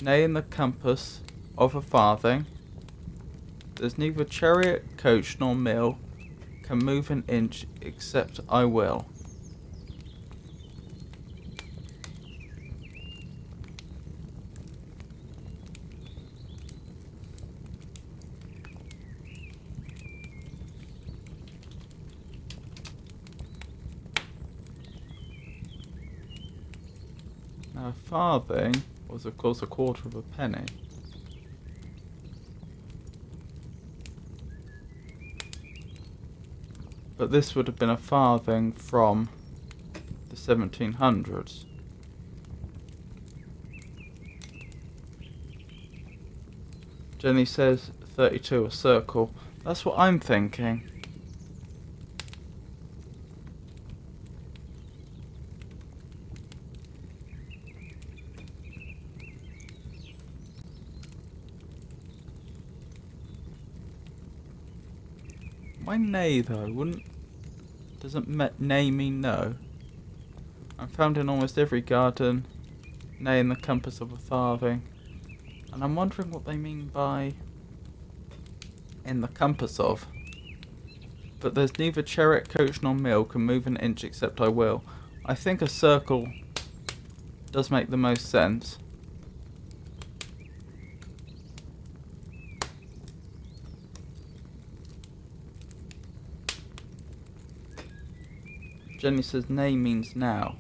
nay in the compass of a farthing. There's neither chariot, coach, nor mill can move an inch except I will. Now, a farthing was, of course, a quarter of a penny. But this would have been a farthing from the 1700s. Jenny says 32 a circle. That's what I'm thinking. Why nay though? Doesn't nay mean no? I'm found in almost every garden, nay in the compass of a farthing. And I'm wondering what they mean by in the compass of. But there's neither chariot, coach nor mill can move an inch except I will. I think a circle does make the most sense. Jenny says nay means now.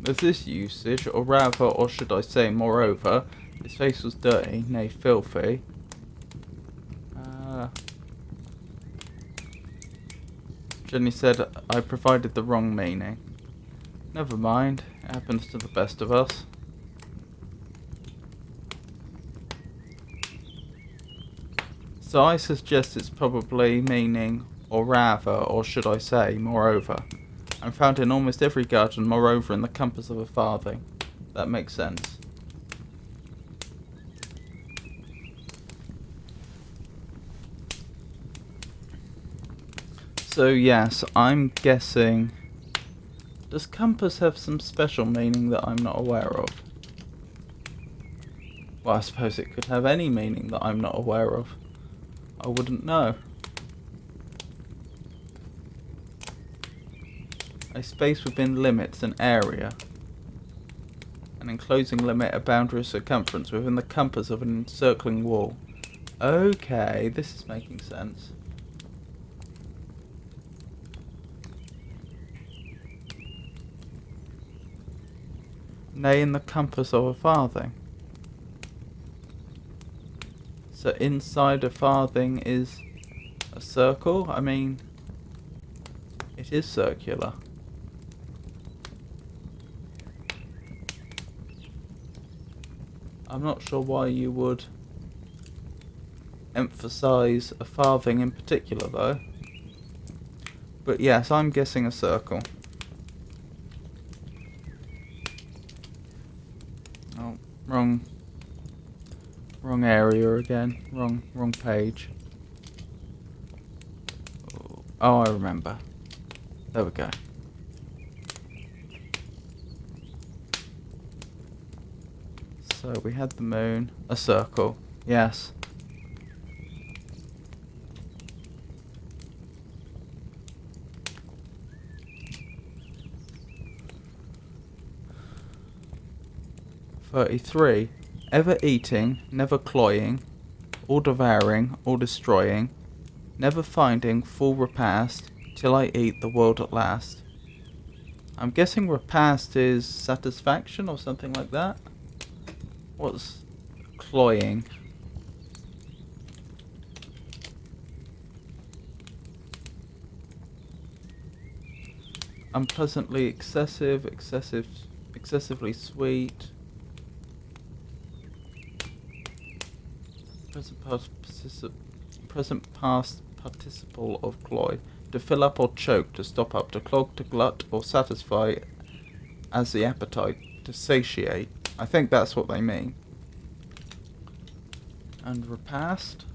There's this usage, or rather, or should I say moreover, his face was dirty, nay filthy. Jenny said I provided the wrong meaning. Never mind, it happens to the best of us. So I suggest it's probably meaning, or rather, or should I say, moreover. I'm found in almost every garden, moreover in the compass of a farthing. That makes sense. So yes, I'm guessing... Does compass have some special meaning that I'm not aware of? Well, I suppose it could have any meaning that I'm not aware of. I wouldn't know. A space within limits, an area. An enclosing limit, a boundary of circumference within the compass of an encircling wall. Okay, this is making sense. Nay, in the compass of a farthing. So inside a farthing is a circle? I mean, it is circular. I'm not sure why you would emphasize a farthing in particular though. But yes, I'm guessing a circle. Oh, wrong area again. Wrong page. Oh, I remember. There we go. So we had the moon, a circle, yes. "33. Ever eating, never cloying, all devouring, all destroying, never finding full repast, till I eat the world at last." I'm guessing repast is satisfaction or something like that. What's cloying? unpleasantly excessive, excessively sweet. Present past participle of cloy. To fill up or choke, to stop up, to clog, to glut or satisfy as the appetite, to satiate. I think that's what they mean. And repast.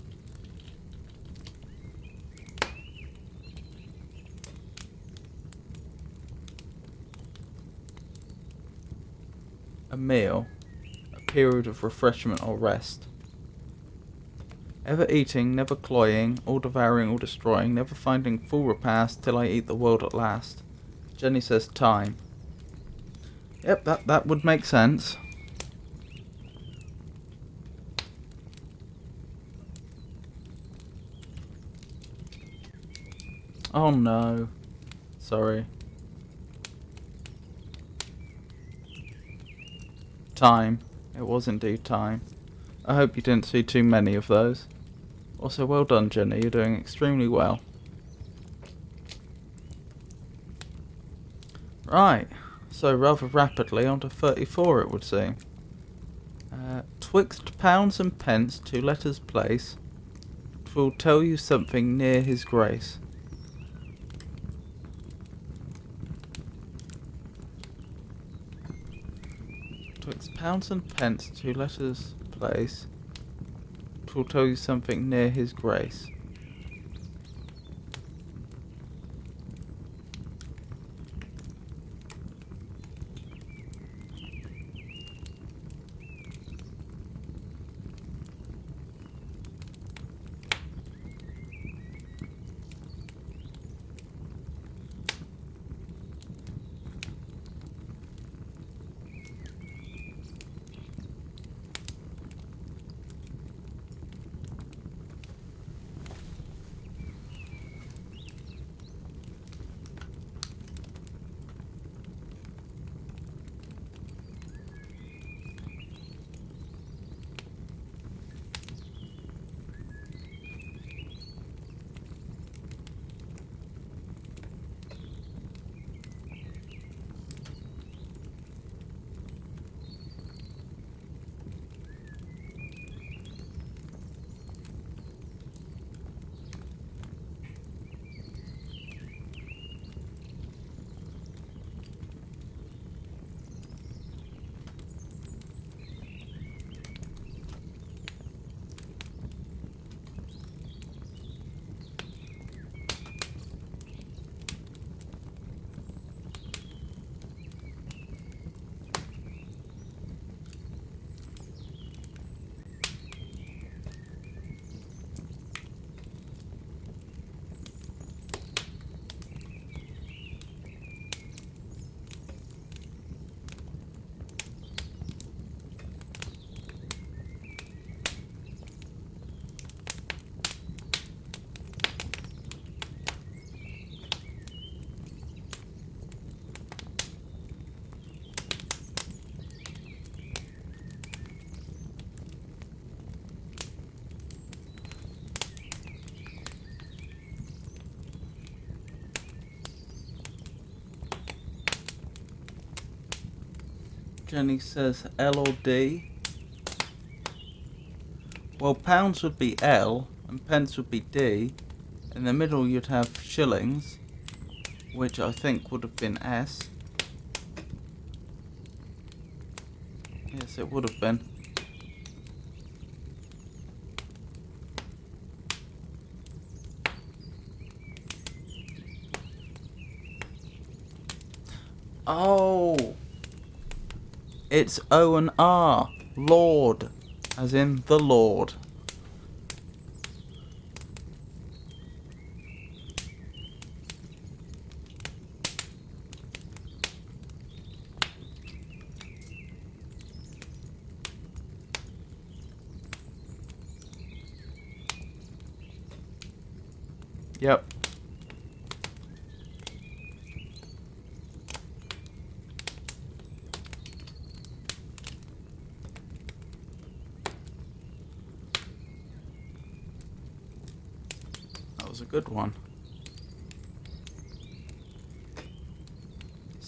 A meal, a period of refreshment or rest. Ever eating, never cloying, all devouring, all destroying, never finding full repast till I eat the world at last. Jenny says time. Yep, that would make sense. Oh no. Sorry. Time. It was indeed time. I hope you didn't see too many of those. Also, well done, Jenny. You're doing extremely well. Right. So, rather rapidly, on to 34, it would seem. Twixt pounds and pence, 2 letters place, 'twill tell you something near his grace. Twixt pounds and pence, 2 letters place, 'twill tell you something near his grace. Jenny says L or D. Well, pounds would be L and pence would be D. In the middle you'd have shillings, which I think would have been S. Yes, it would have been. Oh! It's O and R. Lord. As in the Lord. Yep. That was a good one.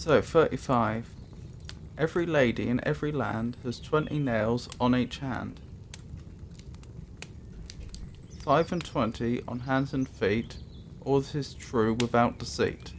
So, 35. Every lady in every land has 20 nails on each hand. 25 on hands and feet. All this is true without deceit.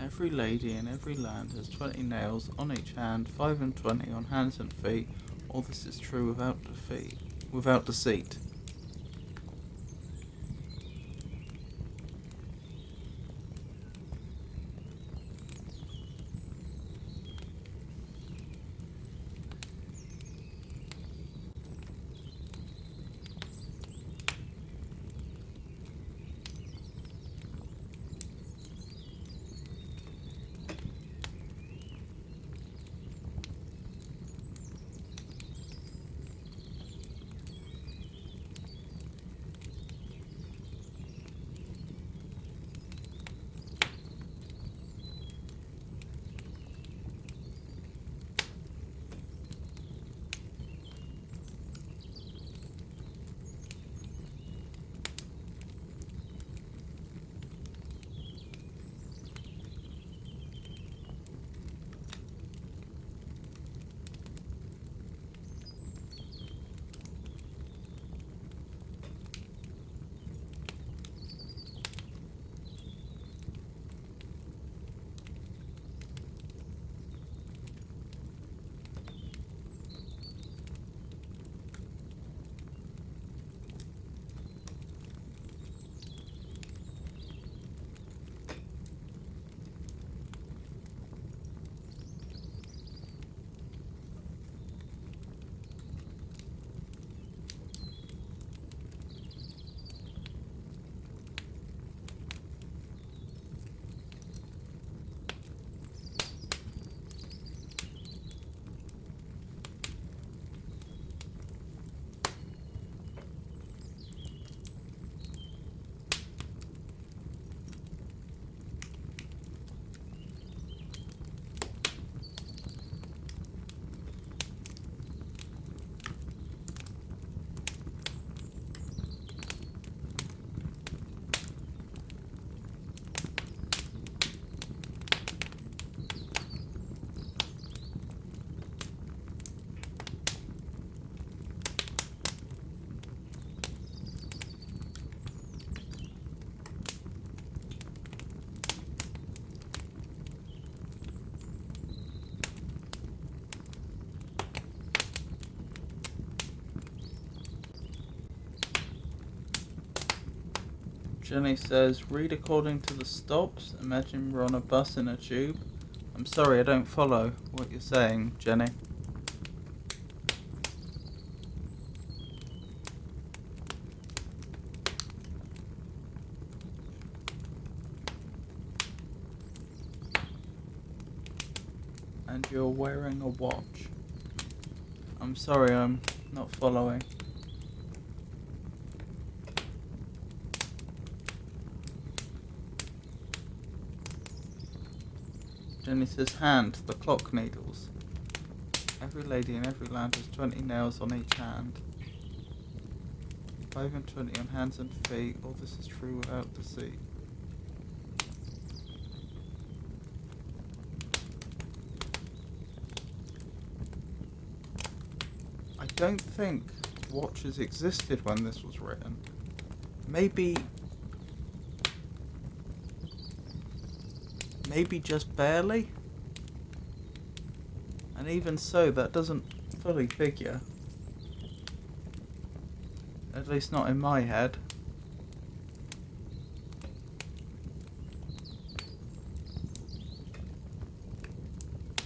Every lady in every land has 20 nails on each hand, 25 on hands and feet. All this is true without deceit. Jenny says, read according to the stops. Imagine we're on a bus in a tube. I'm sorry, I don't follow what you're saying, Jenny. And you're wearing a watch. I'm sorry, I'm not following. Jenny says, hand, the clock needles. Every lady in every land has 20 nails on each hand. 5 and 20 on hands and feet. All this is true without deceit. I don't think watches existed when this was written. Maybe just barely? And even so, that doesn't fully figure. At least not in my head.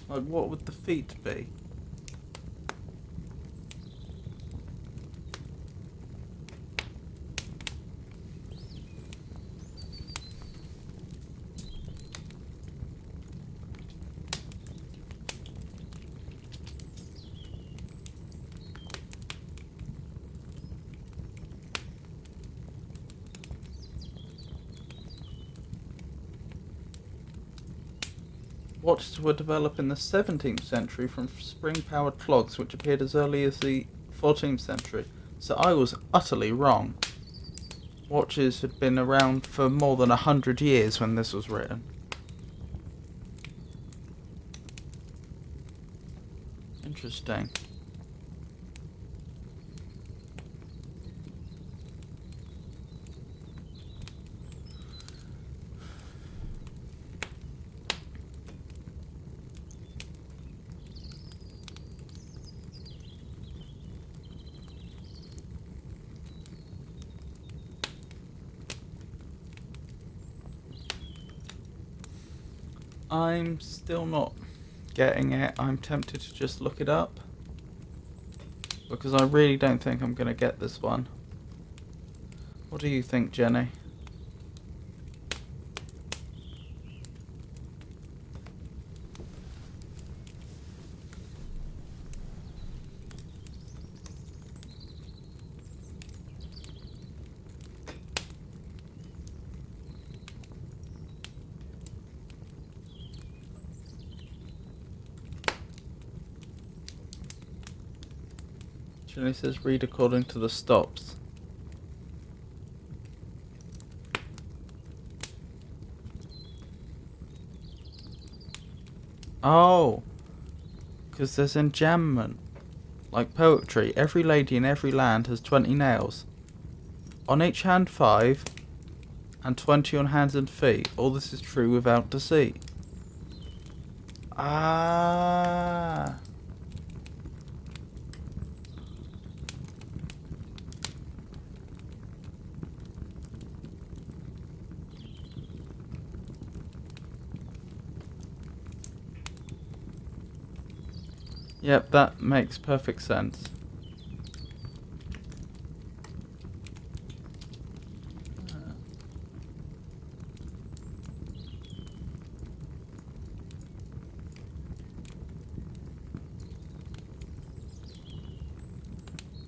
Like, what would the feet be? Watches were developed in the 17th century from spring-powered clocks which appeared as early as the 14th century. So I was utterly wrong. Watches had been around for more than 100 years when this was written. Interesting. I'm still not getting it. I'm tempted to just look it up, because I really don't think I'm going to get this one. What do you think, Jenny? Jenny says read according to the stops. Oh, because there's enjambment. Like poetry, every lady in every land has 20 nails. On each hand 5, and 20 on hands and feet. All this is true without deceit. Ah. Yep, that makes perfect sense.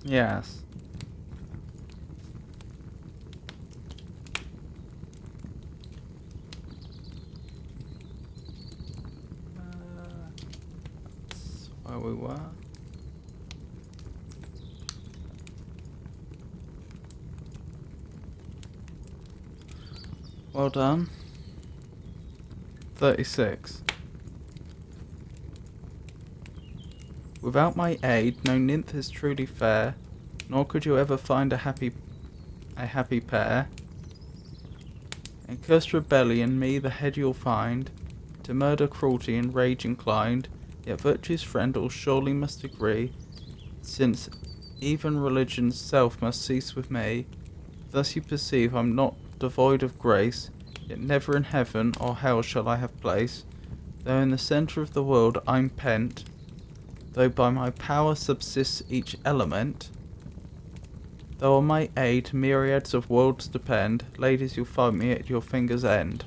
Yes. That's where we were. Well done. 36. Without my aid, no nymph is truly fair, nor could you ever find a happy pair. In cursed rebellion, me the head you'll find, to murder, cruelty, and rage inclined. Yet virtue's friend all surely must agree, since even religion's self must cease with me. Thus you perceive I'm not devoid of grace, yet never in heaven or hell shall I have place. Though in the centre of the world I'm pent, though by my power subsists each element, though on my aid myriads of worlds depend, ladies, you'll find me at your finger's end.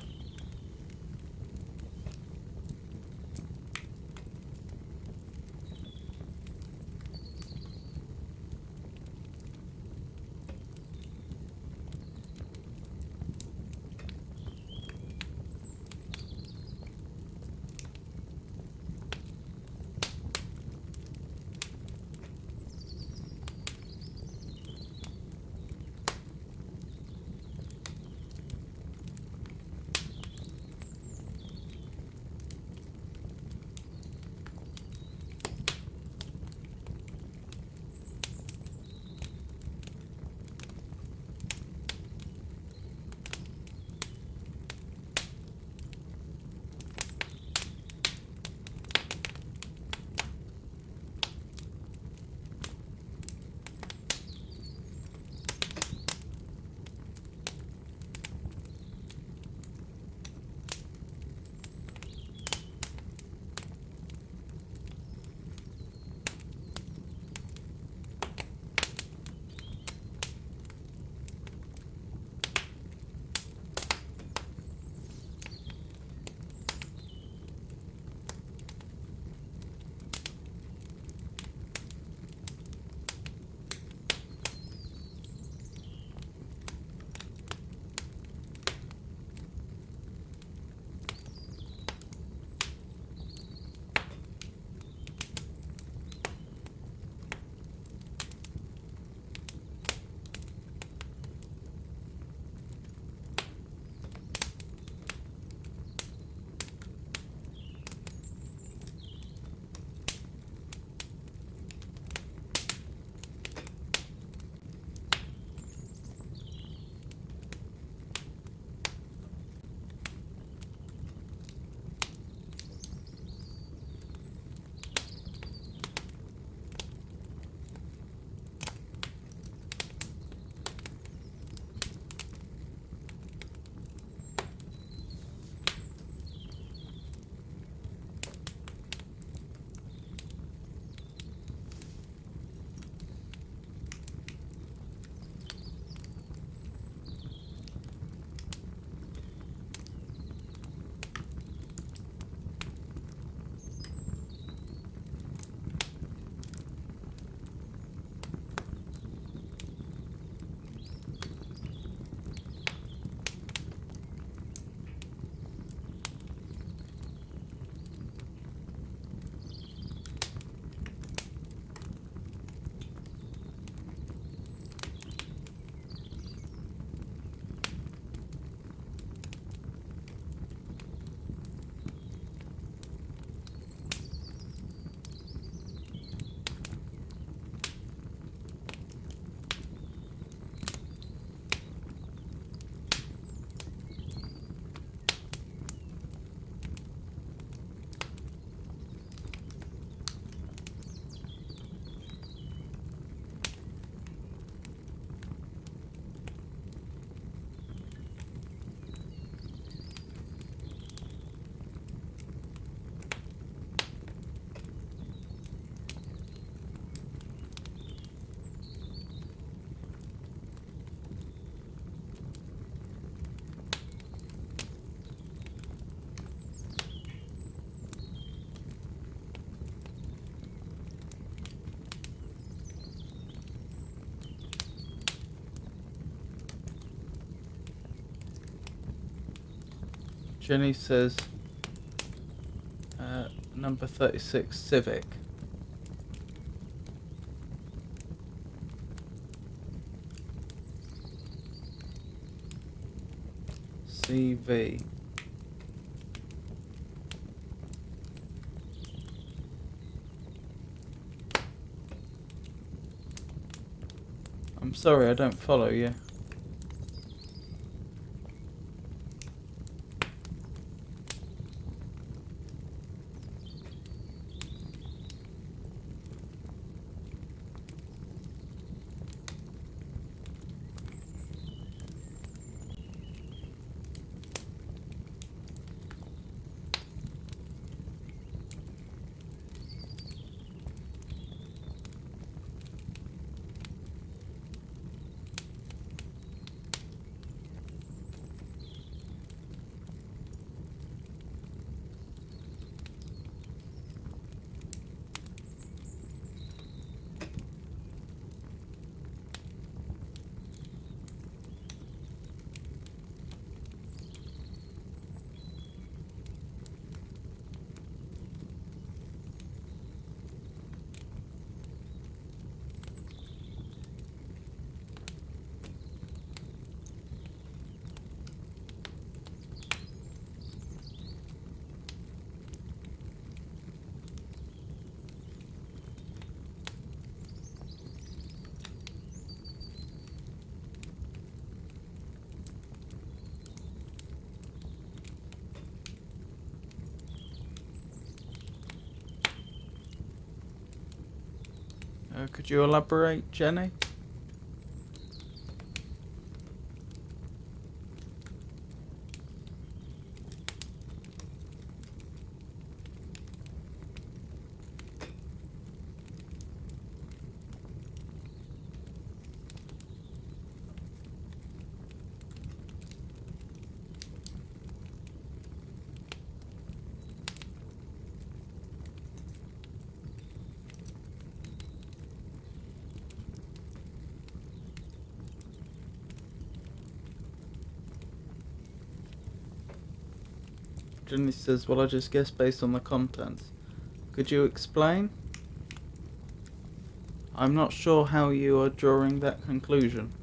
Jenny says, number 36, Civic. CV. I'm sorry, I don't follow you. Could you elaborate, Jenny? Jenny says, well, I just guess based on the contents. Could you explain? I'm not sure how you are drawing that conclusion.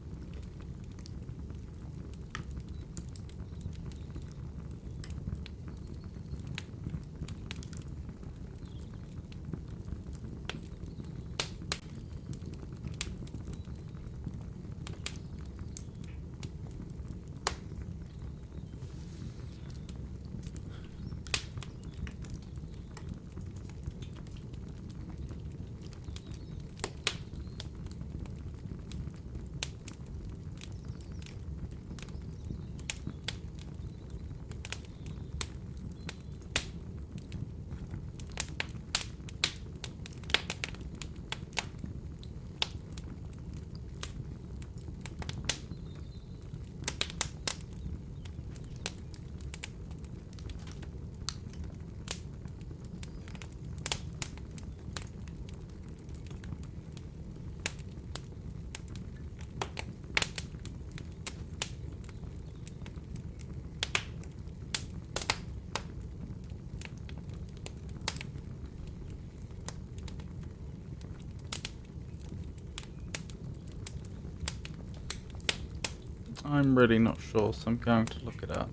I'm really not sure, so I'm going to look it up.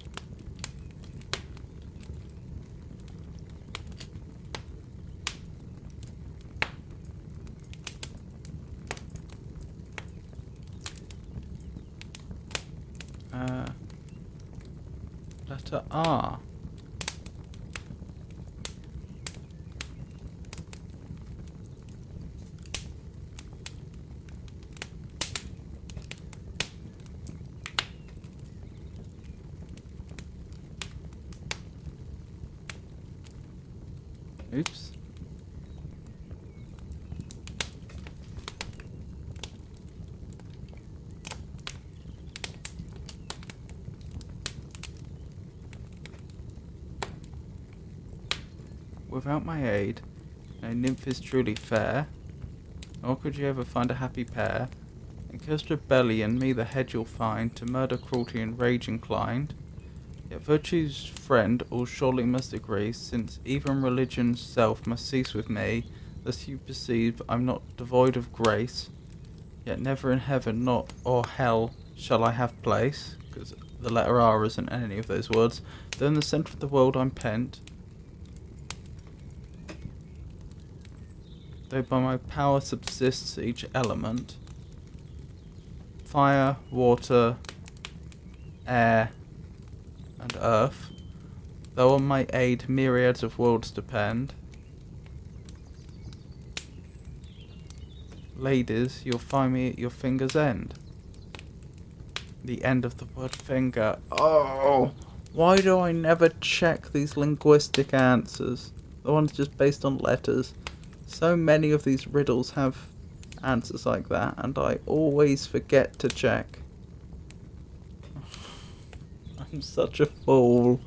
Letter R. Oops. Without my aid, no nymph is truly fair, nor could you ever find a happy pair. In cursed rebellion, me the head you'll find, to murder, cruelty, and rage inclined. Yet virtue's friend all surely must agree, since even religion's self must cease with me. Thus you perceive I'm not devoid of grace, yet never in heaven not or hell shall I have place, because the letter R isn't in any of those words. Though in the centre of the world I'm pent, though by my power subsists each element, fire, water, air, and earth, though on my aid myriads of worlds depend. Ladies, you'll find me at your finger's end. The end of the word finger. Oh, why do I never check these linguistic answers? The ones just based on letters. So many of these riddles have answers like that, and I always forget to check. I'm such a fool.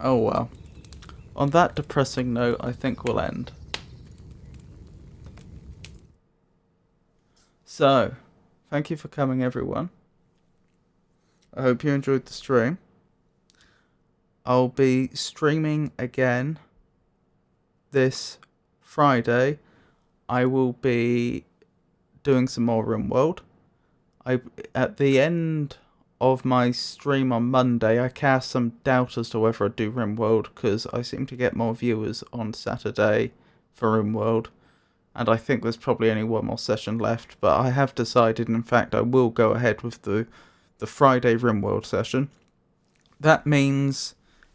Oh well. On that depressing note, I think we'll end. So, thank you for coming, everyone. I hope you enjoyed the stream. I'll be streaming again this Friday. I will be doing some more RimWorld. At the end of my stream on Monday, I cast some doubt as to whether I'd do RimWorld, because I seem to get more viewers on Saturday for RimWorld, and I think there's probably only one more session left, but I have decided, in fact, I will go ahead with the Friday RimWorld session. That means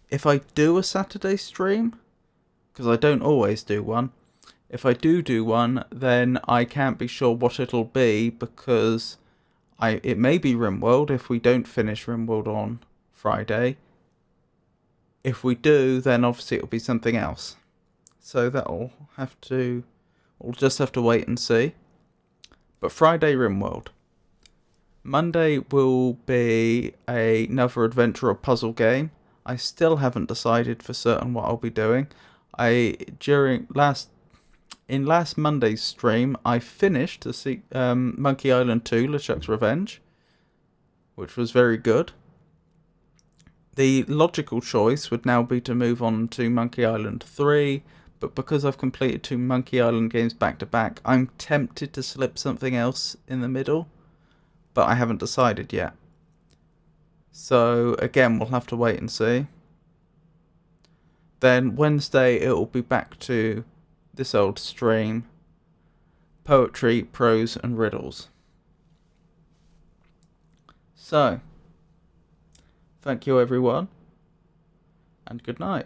if I do a Saturday stream, because I don't always do one, If I do one, then I can't be sure what it'll be, because it may be RimWorld if we don't finish RimWorld on Friday. If we do, then obviously it'll be something else. So we'll just have to wait and see. But Friday, RimWorld. Monday will be another adventure or puzzle game. I still haven't decided for certain what I'll be doing. In last Monday's stream, I finished Monkey Island 2, LeChuck's Revenge, which was very good. The logical choice would now be to move on to Monkey Island 3, but because I've completed 2 Monkey Island games back to back, I'm tempted to slip something else in the middle, but I haven't decided yet. So again, we'll have to wait and see. Then Wednesday, it will be back to this old stream: poetry, prose, and riddles. So, thank you everyone, and good night.